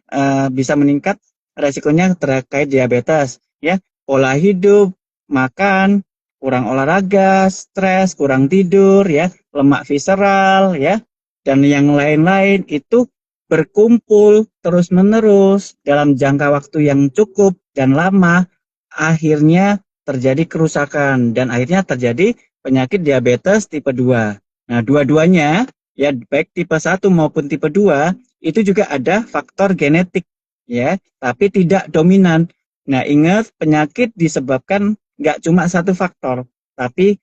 bisa meningkat resikonya terkait diabetes ya, pola hidup, makan, kurang olahraga, stres, kurang tidur ya, lemak visceral ya, dan yang lain-lain itu berkumpul terus-menerus dalam jangka waktu yang cukup dan lama, akhirnya terjadi kerusakan dan akhirnya terjadi penyakit diabetes tipe 2. Nah, dua-duanya ya, baik tipe 1 maupun tipe 2 itu juga ada faktor genetik ya, tapi tidak dominan. Nah, ingat penyakit disebabkan nggak cuma satu faktor, tapi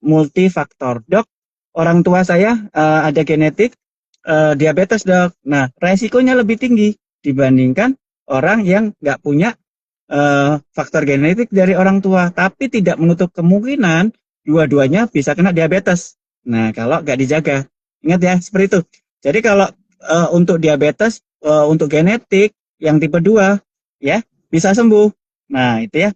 multifaktor. Dok, orang tua saya ada genetik diabetes, dok. Nah, resikonya lebih tinggi dibandingkan orang yang nggak punya faktor genetik dari orang tua, tapi tidak menutup kemungkinan dua-duanya bisa kena diabetes. Nah, kalau nggak dijaga, ingat ya seperti itu. Jadi kalau untuk diabetes, untuk genetik yang tipe 2 ya bisa sembuh. Nah, itu ya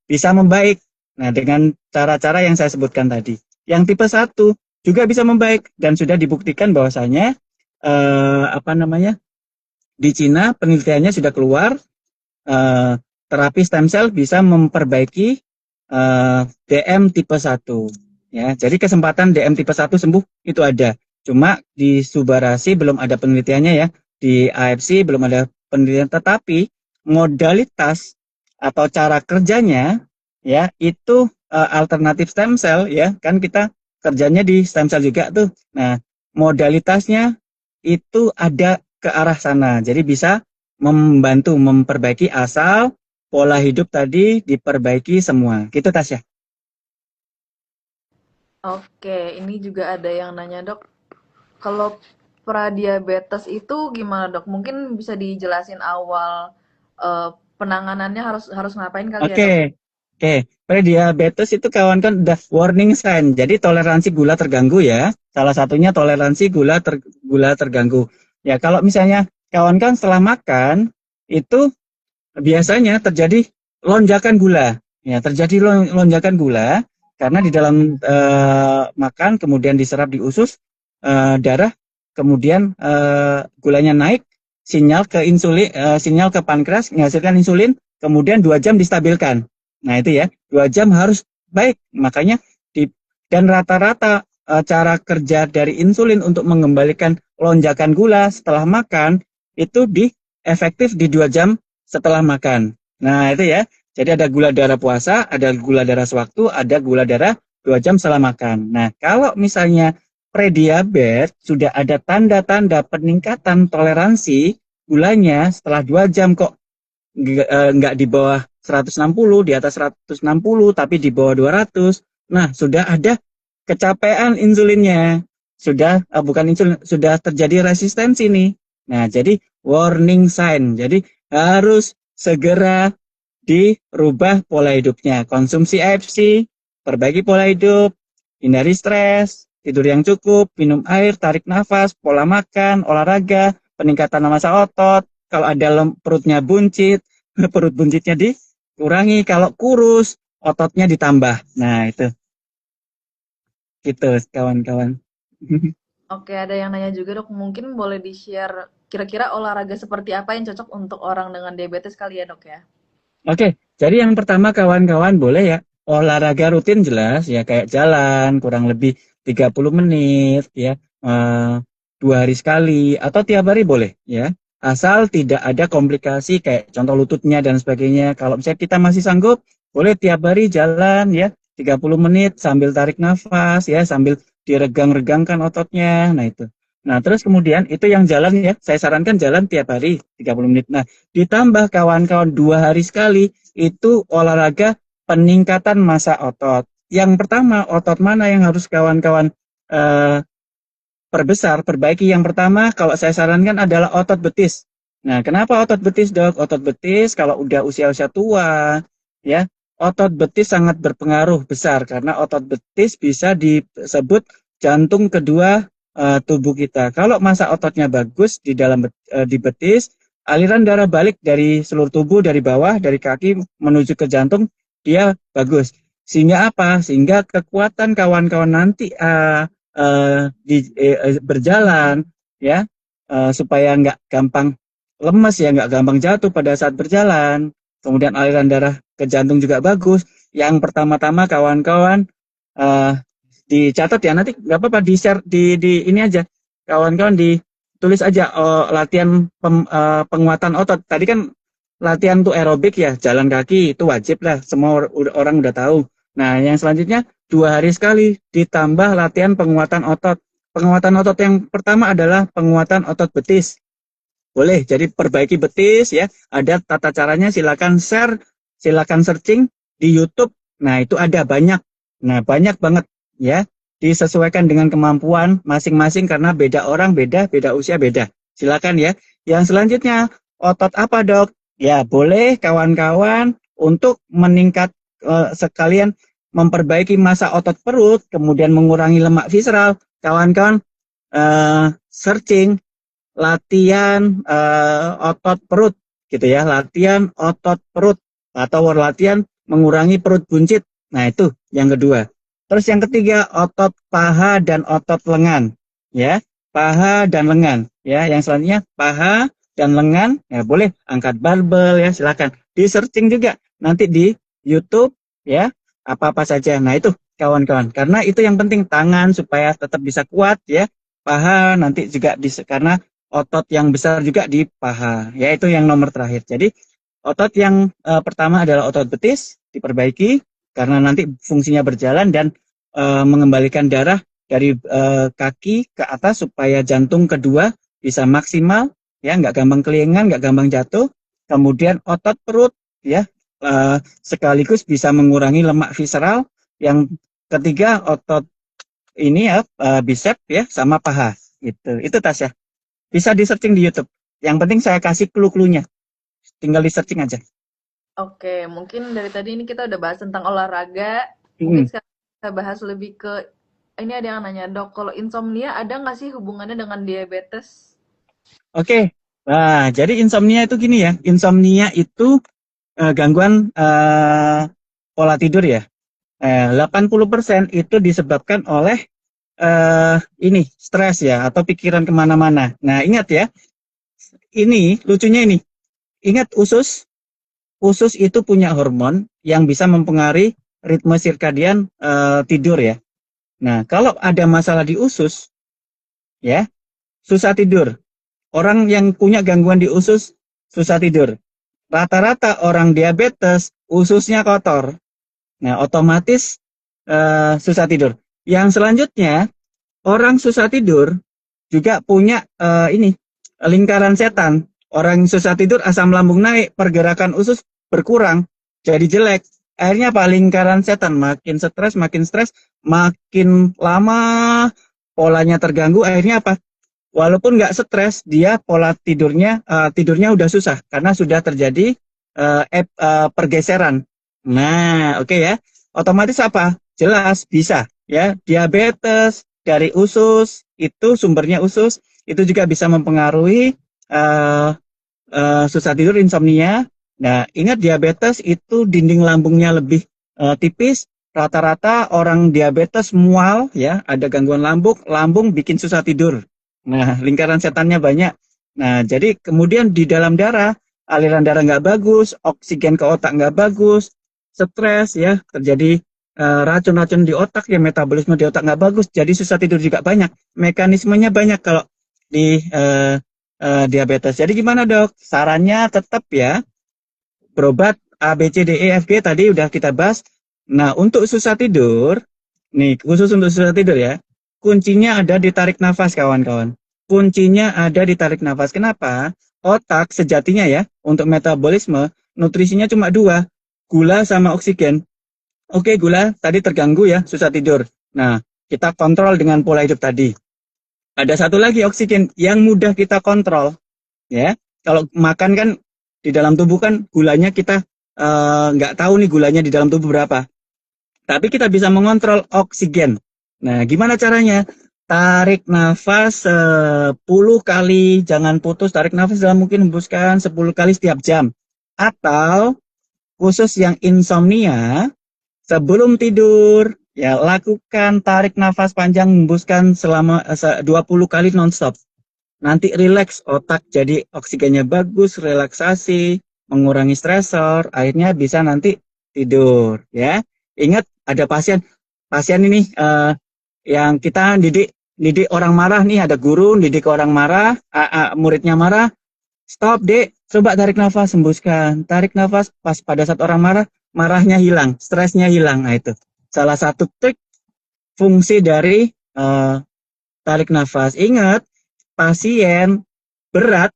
bisa membaik. Nah, dengan cara-cara yang saya sebutkan tadi. Yang tipe 1 juga bisa membaik dan sudah dibuktikan bahwasanya di Cina penelitiannya sudah keluar, eh, terapi stem cell bisa memperbaiki DM tipe 1 ya. Jadi kesempatan DM tipe 1 sembuh itu ada. Cuma di Subarasi belum ada penelitiannya ya. Di AFC belum ada penelitian, tetapi modalitas atau cara kerjanya ya itu alternatif stem cell ya. Kan kita kerjanya di stem cell juga tuh. Nah, modalitasnya itu ada ke arah sana. Jadi bisa membantu memperbaiki asal pola hidup tadi diperbaiki semua. Gitu Tasya. Oke, ini juga ada yang nanya, Dok. Kalau pradiabetes itu gimana, Dok? Mungkin bisa dijelasin awal penanganannya harus harus ngapain kali ya, Oke, Dok? Oke, prediabetes itu kawan kan udah warning sign. Jadi toleransi gula terganggu ya. Salah satunya toleransi gula terganggu. Ya, kalau misalnya kawan kan setelah makan itu biasanya terjadi lonjakan gula. Ya, terjadi lonjakan gula karena di dalam makan kemudian diserap di usus darah, kemudian gulanya naik, sinyal ke pankreas menghasilkan insulin, kemudian 2 jam distabilkan. Nah itu ya, 2 jam harus baik. Makanya di dan rata-rata cara kerja dari insulin untuk mengembalikan lonjakan gula setelah makan itu efektif di 2 jam setelah makan. Nah, itu ya. Jadi ada gula darah puasa, ada gula darah sewaktu, ada gula darah 2 jam setelah makan. Nah, kalau misalnya prediabetes sudah ada tanda-tanda peningkatan toleransi gulanya setelah 2 jam kok nggak di bawah 160, di atas 160, tapi di bawah 200. Nah, sudah ada kecapean insulinnya. Sudah, bukan insulin, sudah terjadi resistensi nih. Nah, jadi warning sign. Jadi harus segera dirubah pola hidupnya. Konsumsi AFC, perbaiki pola hidup, hindari stres, tidur yang cukup, minum air, tarik nafas, pola makan, olahraga, peningkatan massa otot. Kalau ada perutnya buncit, perut buncitnya dikurangi. Kalau kurus, ototnya ditambah. Nah, itu gitu kawan-kawan. Oke, ada yang nanya juga dok, mungkin boleh di-share kira-kira olahraga seperti apa yang cocok untuk orang dengan diabetes kali ya dok ya? Oke, jadi yang pertama kawan-kawan boleh ya olahraga rutin jelas ya kayak jalan kurang lebih 30 menit ya, eh, 2 hari sekali atau tiap hari boleh ya. Asal tidak ada komplikasi kayak contoh lututnya dan sebagainya. Kalau misalnya kita masih sanggup, boleh tiap hari jalan ya 30 menit sambil tarik nafas ya, sambil diregang-regangkan ototnya. Nah itu. Nah, terus kemudian itu yang jalan ya, saya sarankan jalan tiap hari 30 menit. Nah, ditambah kawan-kawan 2 hari sekali itu olahraga peningkatan massa otot. Yang pertama, otot mana yang harus kawan-kawan eh, perbesar, perbaiki? Yang pertama, kalau saya sarankan adalah otot betis. Nah, kenapa otot betis, dok? Otot betis kalau udah usia-usia tua, ya, otot betis sangat berpengaruh besar karena otot betis bisa disebut jantung kedua tubuh kita. Kalau massa ototnya bagus di betis, aliran darah balik dari seluruh tubuh, dari bawah, dari kaki menuju ke jantung, dia bagus. Sehingga apa? Sehingga kekuatan kawan-kawan nanti berjalan ya supaya nggak gampang lemes ya, nggak gampang jatuh pada saat berjalan. Kemudian aliran darah ke jantung juga bagus. Yang pertama-tama kawan-kawan uh, dicatat ya, nanti nggak apa-apa di share di ini aja kawan-kawan, ditulis aja latihan penguatan otot. Tadi kan latihan tuh aerobik ya, jalan kaki itu wajib lah, semua orang udah tahu. Nah, yang selanjutnya 2 hari sekali ditambah latihan penguatan otot. Penguatan otot yang pertama adalah penguatan otot betis. Boleh, jadi perbaiki betis ya. Ada tata caranya, silakan share, silakan searching di YouTube. Nah, itu ada banyak. Nah, banyak banget ya. Disesuaikan dengan kemampuan masing-masing karena beda orang, beda usia, beda. Silakan ya. Yang selanjutnya, otot apa, Dok? Ya, boleh kawan-kawan untuk meningkat sekalian memperbaiki massa otot perut, kemudian mengurangi lemak visceral. Kawan-kawan searching latihan otot perut gitu ya, latihan otot perut atau latihan mengurangi perut buncit. Nah, itu yang kedua. Terus yang ketiga, otot paha dan otot lengan ya, paha dan lengan ya. Yang selanjutnya paha dan lengan ya, boleh angkat barbel ya, silakan. Di searching juga nanti di YouTube ya, apa-apa saja. Nah, itu kawan-kawan. Karena itu yang penting, tangan supaya tetap bisa kuat ya. Paha nanti juga karena otot yang besar juga di paha, yaitu yang nomor terakhir. Jadi otot yang pertama adalah otot betis, diperbaiki karena nanti fungsinya berjalan dan mengembalikan darah dari kaki ke atas supaya jantung kedua bisa maksimal, ya nggak gampang kelingan, nggak gampang jatuh. Kemudian otot perut, ya sekaligus bisa mengurangi lemak visceral. Yang ketiga otot ini ya bicep ya sama paha. Itu Tasya. Bisa di searching di YouTube. Yang penting saya kasih clue-cluenya. Tinggal di searching aja. Oke, mungkin dari tadi ini kita udah bahas tentang olahraga. Mungkin Mm. sekarang kita bahas lebih ke ini ada yang nanya, Dok, kalau insomnia ada nggak sih hubungannya dengan diabetes? Oke. Nah, jadi insomnia itu gini ya. Insomnia itu gangguan pola tidur ya. 80% itu disebabkan oleh ini stres ya atau pikiran kemana-mana. Nah, ingat ya, ini lucunya ini. Ingat usus, usus itu punya hormon yang bisa mempengaruhi ritme sirkadian tidur ya. Nah, kalau ada masalah di usus, ya susah tidur. Orang yang punya gangguan di usus susah tidur. Rata-rata orang diabetes ususnya kotor. Nah, otomatis susah tidur. Yang selanjutnya, orang susah tidur juga punya ini lingkaran setan. Orang susah tidur asam lambung naik, pergerakan usus berkurang, jadi jelek. Akhirnya apa? Lingkaran setan, makin stres, makin lama polanya terganggu. Akhirnya apa? Walaupun nggak stres, dia pola tidurnya udah susah karena sudah terjadi pergeseran. Nah, oke ya. Otomatis apa? Jelas bisa ya. Diabetes dari usus itu sumbernya usus itu juga bisa mempengaruhi uh, susah tidur, insomnia. Nah, ingat diabetes itu dinding lambungnya lebih tipis. Rata-rata orang diabetes mual ya, ada gangguan lambung, lambung bikin susah tidur. Nah, lingkaran setannya banyak. Nah, jadi kemudian di dalam darah, aliran darah nggak bagus, oksigen ke otak nggak bagus, stres ya, terjadi racun-racun di otak ya, metabolisme di otak nggak bagus, jadi susah tidur juga banyak. Mekanismenya banyak kalau di diabetes. Jadi gimana dok? Sarannya tetap ya, berobat A, B, C, D, E, F, G tadi udah kita bahas. Nah, untuk susah tidur, nih khusus untuk susah tidur ya, kuncinya ada di tarik nafas kawan-kawan. Kuncinya ada di tarik nafas. Kenapa? Otak sejatinya ya, untuk metabolisme, nutrisinya cuma dua, gula sama oksigen. Oke, gula tadi terganggu ya, susah tidur. Nah, kita kontrol dengan pola hidup tadi. Ada satu lagi oksigen yang mudah kita kontrol ya. Kalau makan kan di dalam tubuh kan gulanya kita nggak tahu nih gulanya di dalam tubuh berapa. Tapi kita bisa mengontrol oksigen. Nah, gimana caranya? Tarik nafas 10 kali, jangan putus. Tarik nafas dalam mungkin hembuskan 10 kali setiap jam. Atau khusus yang insomnia, sebelum tidur, ya lakukan tarik nafas panjang, hembuskan selama 20 kali nonstop. Nanti rileks, otak jadi oksigennya bagus, relaksasi, mengurangi stresor, akhirnya bisa nanti tidur ya. Ingat ada pasien ini yang kita didik orang marah nih, ada guru didik orang marah, muridnya marah, stop dek, coba tarik nafas, hembuskan, tarik nafas, pas pada saat orang marah, marahnya hilang, stresnya hilang, nah itu salah satu trik fungsi dari tarik nafas. Ingat, pasien berat,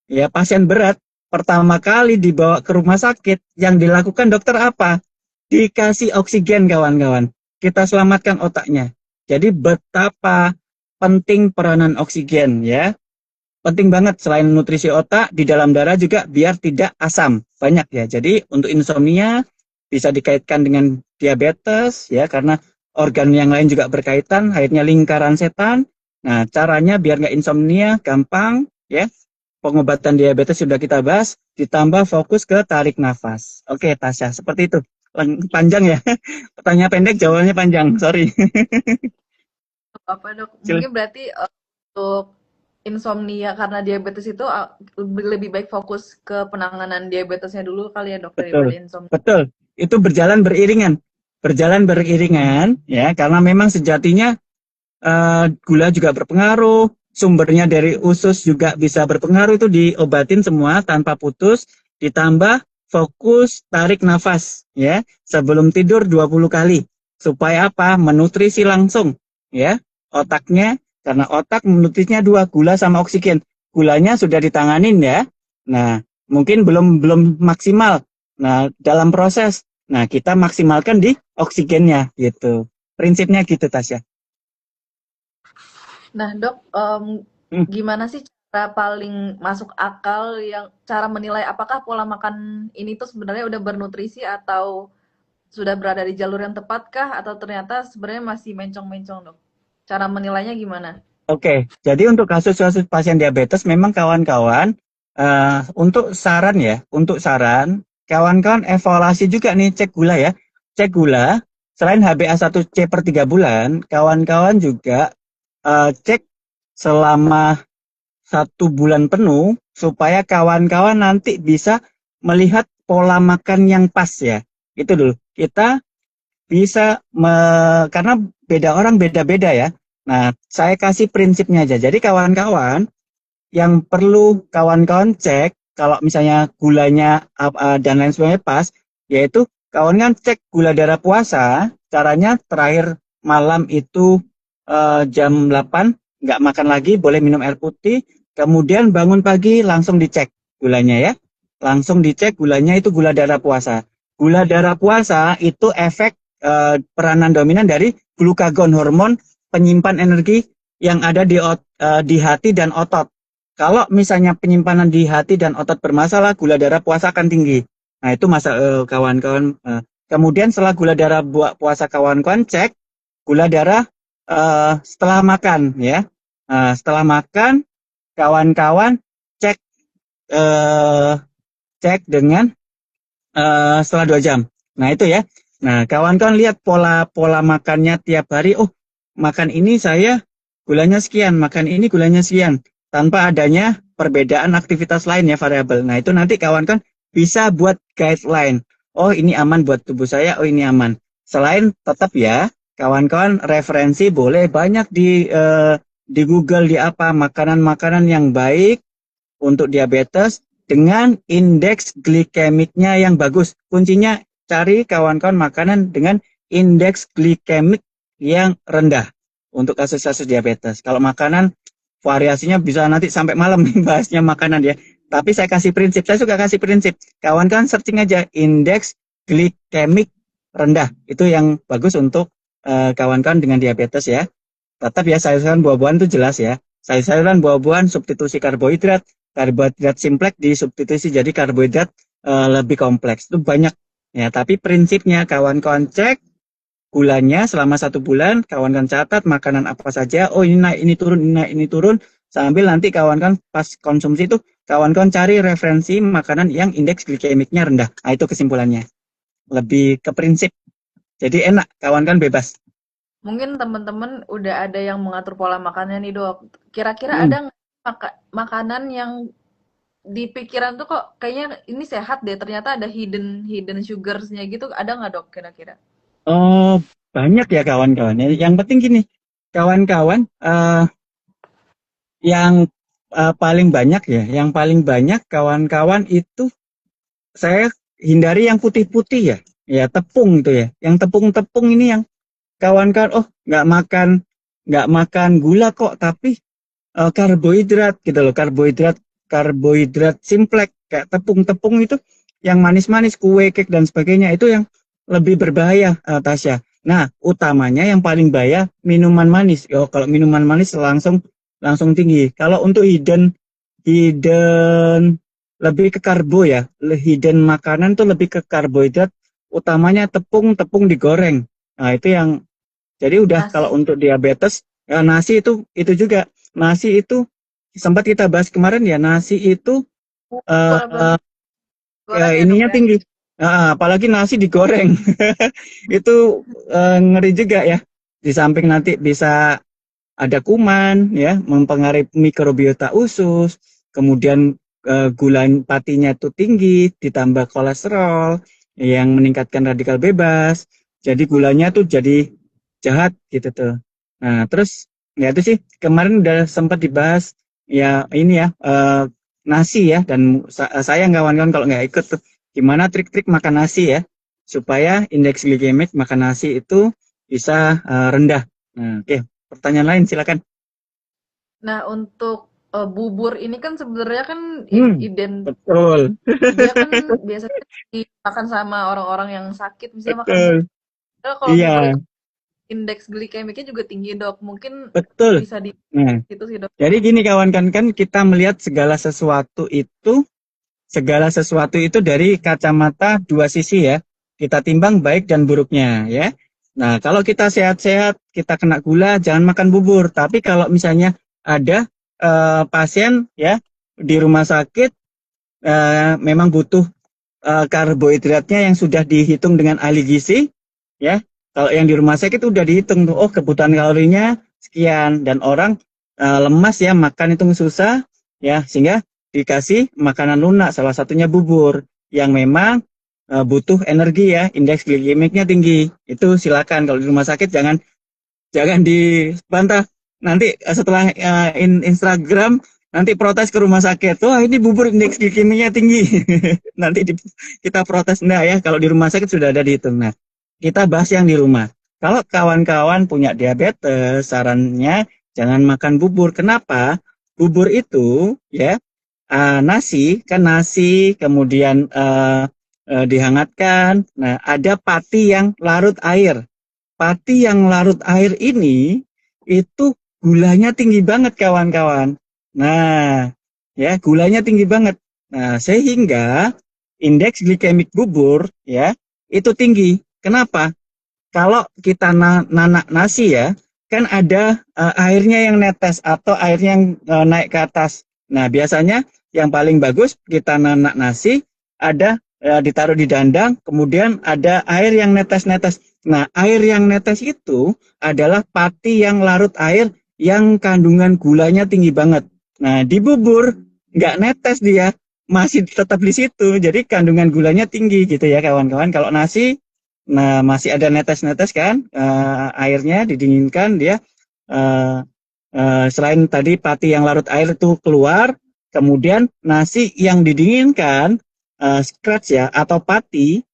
ya pasien berat, pertama kali dibawa ke rumah sakit, yang dilakukan dokter apa? Dikasih oksigen kawan-kawan. Kita selamatkan otaknya. Jadi betapa penting peranan oksigen ya. Penting banget selain nutrisi otak, di dalam darah juga biar tidak asam. Banyak ya. Jadi untuk insomnia bisa dikaitkan dengan diabetes ya karena organ yang lain juga berkaitan, akhirnya lingkaran setan. Nah, caranya biar nggak insomnia gampang ya. Pengobatan diabetes sudah kita bahas, ditambah fokus ke tarik nafas. Oke, Tasya, seperti itu. Panjang ya. Pertanyaan pendek, jawabannya panjang. Sorry. Apa dok? Mungkin berarti untuk insomnia karena diabetes itu lebih baik fokus ke penanganan diabetesnya dulu kali ya dok daripada Betul, insomnia. betul. Itu berjalan beriringan. Berjalan beriringan, ya, karena memang sejatinya gula juga berpengaruh, sumbernya dari usus juga bisa berpengaruh, itu diobatin semua tanpa putus, ditambah fokus tarik nafas, ya, sebelum tidur 20 kali. Supaya apa? Menutrisi langsung, ya, otaknya, karena otak menutrisinya dua, gula sama oksigen. Gulanya sudah ditanganin ya. Nah, mungkin belum belum maksimal. Nah, dalam proses, nah kita maksimalkan di oksigennya gitu. Prinsipnya gitu, Tasya. Nah dok, Hmm. gimana sih cara paling masuk akal yang cara menilai apakah pola makan ini tuh sebenarnya udah bernutrisi atau sudah berada di jalur yang tepatkah atau ternyata sebenarnya masih mencong-mencong, Dok? Cara menilainya gimana? Oke, jadi untuk kasus-kasus pasien diabetes memang kawan-kawan untuk saran ya, untuk saran kawan-kawan evaluasi juga nih cek gula ya. Cek gula selain HbA1c per 3 bulan, kawan-kawan juga cek selama 1 bulan penuh supaya kawan-kawan nanti bisa melihat pola makan yang pas ya. Itu dulu. Kita bisa karena beda orang beda-beda ya. Nah, saya kasih prinsipnya aja. Jadi kawan-kawan yang perlu kawan-kawan cek kalau misalnya gulanya dan lain sebagainya pas, yaitu kawan-kawan cek gula darah puasa. Caranya terakhir malam itu jam 8 nggak makan lagi, boleh minum air putih. Kemudian bangun pagi langsung dicek gulanya ya. Langsung dicek gulanya itu gula darah puasa. Gula darah puasa itu efek peranan dominan dari glukagon, hormon penyimpan energi yang ada di hati dan otot. Kalau misalnya penyimpanan di hati dan otot bermasalah, gula darah puasa akan tinggi. Nah, itu kawan-kawan. Kemudian setelah gula darah puasa kawan-kawan cek gula darah setelah makan ya. Setelah makan kawan-kawan cek eh, cek dengan setelah 2 jam. Nah, itu ya. Nah, kawan-kawan lihat pola-pola makannya tiap hari. Oh, makan ini saya gulanya sekian, makan ini gulanya sekian. Tanpa adanya perbedaan aktivitas lain ya, variabel. Nah, itu nanti kawan-kawan bisa buat guideline. Oh, ini aman buat tubuh saya, oh ini aman. Selain tetap ya, kawan-kawan referensi boleh banyak di Google di apa makanan-makanan yang baik untuk diabetes dengan indeks glikemiknya yang bagus. Kuncinya cari kawan-kawan makanan dengan indeks glikemik yang rendah untuk kasus-kasus diabetes. Kalau makanan variasinya bisa nanti sampai malam bahasnya makanan ya. Tapi saya kasih prinsip, saya suka kasih prinsip. Kawan-kawan searching aja indeks glikemik rendah. Itu yang bagus untuk kawan-kawan dengan diabetes ya. Tetap ya sayur-sayuran buah-buahan itu jelas ya. Sayur-sayuran buah-buahan substitusi karbohidrat, karbohidrat simpleks disubstitusi jadi karbohidrat lebih kompleks. Itu banyak ya, tapi prinsipnya kawan-kawan cek gulanya selama 1 bulan, kawan-kawan catat makanan apa saja. Oh ini naik, ini turun, ini naik, ini turun. Sambil nanti kawan-kawan pas konsumsi itu kawan-kawan cari referensi makanan yang indeks glikemiknya rendah. Nah itu kesimpulannya. Lebih ke prinsip. Jadi enak, kawan-kawan bebas. Mungkin teman-teman udah ada yang mengatur pola makannya nih, Dok. Kira-kira Hmm. ada nggak makanan yang di pikiran tuh kok kayaknya ini sehat deh, ternyata ada hidden hidden sugarsnya gitu, ada nggak, Dok, kira-kira? Oh, banyak ya kawan-kawan. Yang penting gini, kawan-kawan yang paling banyak ya, yang paling banyak kawan-kawan itu saya hindari yang putih-putih ya, ya tepung itu ya. Yang tepung-tepung ini yang kawan-kawan, oh nggak makan gula kok, tapi karbohidrat gitu loh, karbohidrat simplek kayak tepung-tepung itu yang manis-manis, kue, cake dan sebagainya itu yang lebih berbahaya, Tasya. Nah, utamanya yang paling bahaya minuman manis. Oh, kalau minuman manis langsung langsung tinggi. Kalau untuk hidden lebih ke karbo ya. Hidden makanan tuh lebih ke karbohidrat, utamanya tepung digoreng. Nah, itu yang jadi udah kalau Nasi. untuk diabetes, ya nasi itu juga. Nasi itu sempat kita bahas kemarin ya, nasi itu Boleh boleh. eh, Goreng ya, Dok, ininya ya? tinggi. Apalagi nasi digoreng. Itu ngeri juga ya. Di samping nanti bisa ada kuman ya, mempengaruhi mikrobiota usus, kemudian gula patinya itu tinggi, ditambah kolesterol yang meningkatkan radikal bebas. Jadi gulanya tuh jadi jahat gitu tuh. Nah, terus ya itu sih kemarin udah sempat dibahas ya ini ya nasi ya dan saya kawan-kawan kalau nggak ikut tuh gimana trik-trik makan nasi ya supaya indeks glikemik makan nasi itu bisa rendah. Nah, oke. Pertanyaan lain silakan. Nah, untuk bubur ini kan sebenarnya kan identik Betul, dia kan biasanya dimakan sama orang-orang yang sakit, misalnya makan bubur. betul. Kalau bubur itu Iya, indeks glikemiknya juga tinggi, Dok. Mungkin Betul. bisa di Nah, situ sih, Dok. jadi gini kawan kan kita melihat segala sesuatu itu dari kacamata dua sisi ya. Kita timbang baik dan buruknya ya. Nah, kalau kita sehat-sehat, kita kena gula, jangan makan bubur. Tapi kalau misalnya ada pasien ya di rumah sakit memang butuh karbohidratnya yang sudah dihitung dengan ahli gizi ya. Kalau yang di rumah sakit udah dihitung tuh, oh kebutuhan kalorinya sekian dan orang lemas ya makan itu susah ya sehingga dikasih makanan lunak salah satunya bubur yang memang butuh energi ya, indeks glikemiknya tinggi. Itu silakan kalau di rumah sakit jangan jangan dibantah. Nanti setelah Instagram nanti protes ke rumah sakit. Wah, ini bubur indeks glikemiknya tinggi. Nanti kita protes enggak ya kalau di rumah sakit sudah ada dihitung. Nah, kita bahas yang di rumah. Kalau kawan-kawan punya diabetes, sarannya jangan makan bubur. Kenapa? Bubur itu ya nasi kan nasi kemudian dihangatkan. Nah, ada pati yang larut air. Pati yang larut air ini itu gulanya tinggi banget kawan-kawan. Nah, ya gulanya tinggi banget. Nah, sehingga indeks glikemik bubur ya itu tinggi. Kenapa? Kalau kita nanak nasi ya, kan ada airnya yang netes atau airnya yang naik ke atas. Nah, biasanya yang paling bagus kita nanak nasi ada ditaruh di dandang, kemudian ada air yang netes-netes. Nah, air yang netes itu adalah pati yang larut air yang kandungan gulanya tinggi banget. Nah, di bubur nggak netes dia, masih tetap di situ. Jadi kandungan gulanya tinggi gitu ya kawan-kawan. Kalau nasi nah, masih ada netes-netes kan, airnya didinginkan dia selain tadi pati yang larut air itu keluar, kemudian nasi yang didinginkan, scratch ya atau pati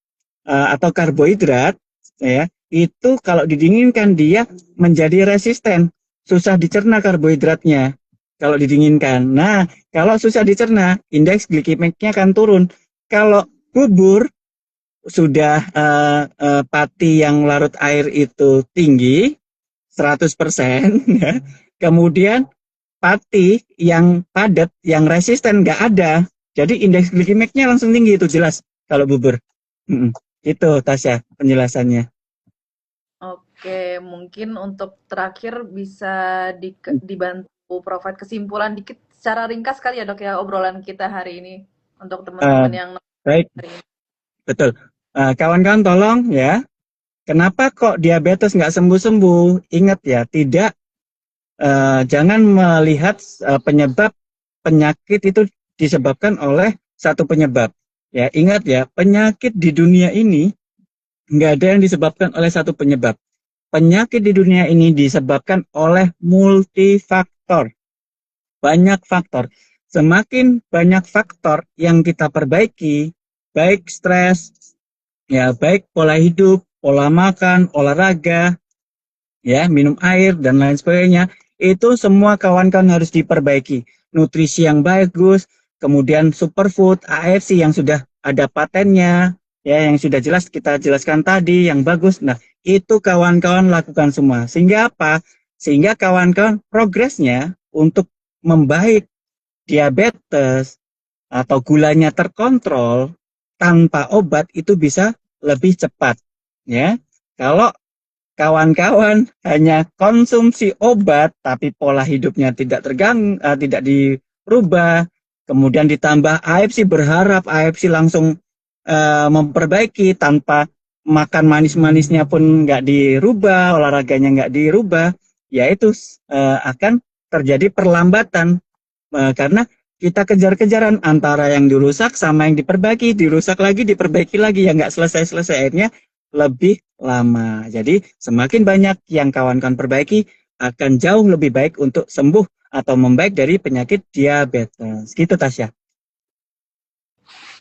atau karbohidrat ya, itu kalau didinginkan dia menjadi resisten, susah dicerna karbohidratnya kalau didinginkan. Nah, kalau susah dicerna, indeks glikemiknya akan turun. Kalau bubur sudah pati yang larut air itu tinggi 100% ya. Kemudian pati yang padat yang resisten nggak ada. Jadi indeks glikemiknya langsung tinggi itu jelas kalau bubur. Itu Tasya penjelasannya. Oke, mungkin untuk terakhir bisa dibantu provide kesimpulan dikit secara ringkas kali ya, Dok, ya, obrolan kita hari ini untuk Uh, teman-teman yang baik, hari ini. betul. Kawan-kawan tolong ya, kenapa kok diabetes nggak sembuh-sembuh? Ingat ya, tidak jangan melihat penyebab penyakit itu disebabkan oleh satu penyebab. Ya, ingat ya, penyakit di dunia ini nggak ada yang disebabkan oleh satu penyebab. Penyakit di dunia ini disebabkan oleh multifaktor, banyak faktor. Semakin banyak faktor yang kita perbaiki, baik stres, ya, baik pola hidup, pola makan, olahraga, ya, minum air dan lain sebagainya, itu semua kawan-kawan harus diperbaiki. Nutrisi yang bagus, kemudian superfood, AFC yang sudah ada patennya, ya, yang sudah jelas kita jelaskan tadi, yang bagus. Nah, itu kawan-kawan lakukan semua. Sehingga apa? Sehingga kawan-kawan progresnya untuk membaik diabetes atau gulanya terkontrol tanpa obat itu bisa lebih cepat, ya. Kalau kawan-kawan hanya konsumsi obat tapi pola hidupnya tidak dirubah, kemudian ditambah AFC berharap AFC langsung memperbaiki tanpa makan manis-manisnya pun nggak dirubah, olahraganya nggak dirubah, ya itu akan terjadi perlambatan karena kita kejar-kejaran antara yang dirusak sama yang diperbaiki, dirusak lagi, diperbaiki lagi, ya nggak selesai-selesai, akhirnya lebih lama. Jadi semakin banyak yang kawan-kawan perbaiki, akan jauh lebih baik untuk sembuh atau membaik dari penyakit diabetes. Gitu Tasya.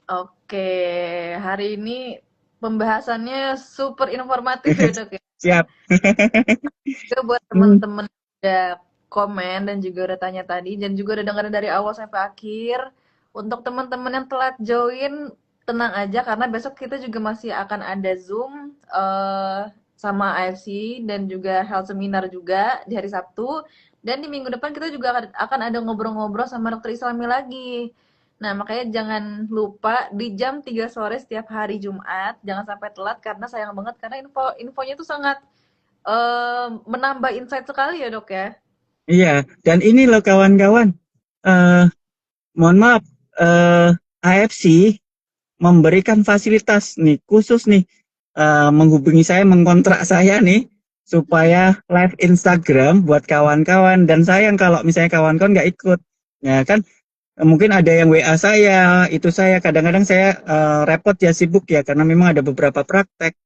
Oke, hari ini pembahasannya super informatif ya, Dok, ya. Siap. Juga buat Hmm. teman-teman udah komen dan juga udah tanya tadi dan juga udah dengerin dari awal sampai akhir. Untuk teman-teman yang telat join, tenang aja karena besok kita juga masih akan ada Zoom sama AFC dan juga health seminar juga di hari Sabtu. Dan di minggu depan kita juga akan ada ngobrol-ngobrol sama dokter Islami lagi. Nah, makanya jangan lupa di jam 3 sore setiap hari Jumat. Jangan sampai telat karena sayang banget karena infonya itu sangat menambah insight sekali ya, Dok ya. Iya, dan ini loh kawan-kawan, eh mohon maaf, AFC memberikan fasilitas nih khusus nih, menghubungi saya, mengkontrak saya nih supaya live Instagram buat kawan-kawan, dan sayang kalau misalnya kawan-kawan nggak ikut. Ya kan, mungkin ada yang WA saya, itu saya kadang-kadang saya repot ya, sibuk ya karena memang ada beberapa praktek.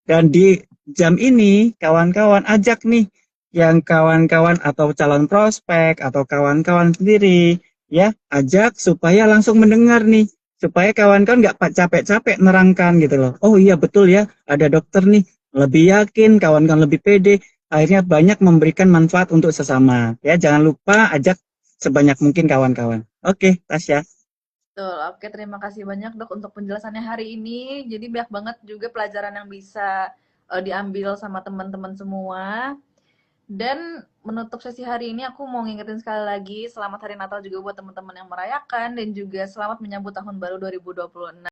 Dan di jam ini kawan-kawan ajak nih yang kawan-kawan atau calon prospek atau kawan-kawan sendiri, ya ajak supaya langsung mendengar nih, supaya kawan-kawan nggak capek-capek nerangkan gitu loh. Oh iya betul ya, ada dokter nih, lebih yakin, kawan-kawan lebih pede, akhirnya banyak memberikan manfaat untuk sesama. Ya jangan lupa ajak sebanyak mungkin kawan-kawan. Oke, Tasya. Betul. Oke, terima kasih banyak Dok untuk penjelasannya hari ini. Jadi banyak banget juga pelajaran yang bisa diambil sama teman-teman semua. Dan menutup sesi hari ini aku mau ngingetin sekali lagi selamat hari Natal juga buat teman-teman yang merayakan dan juga selamat menyambut tahun baru 2026.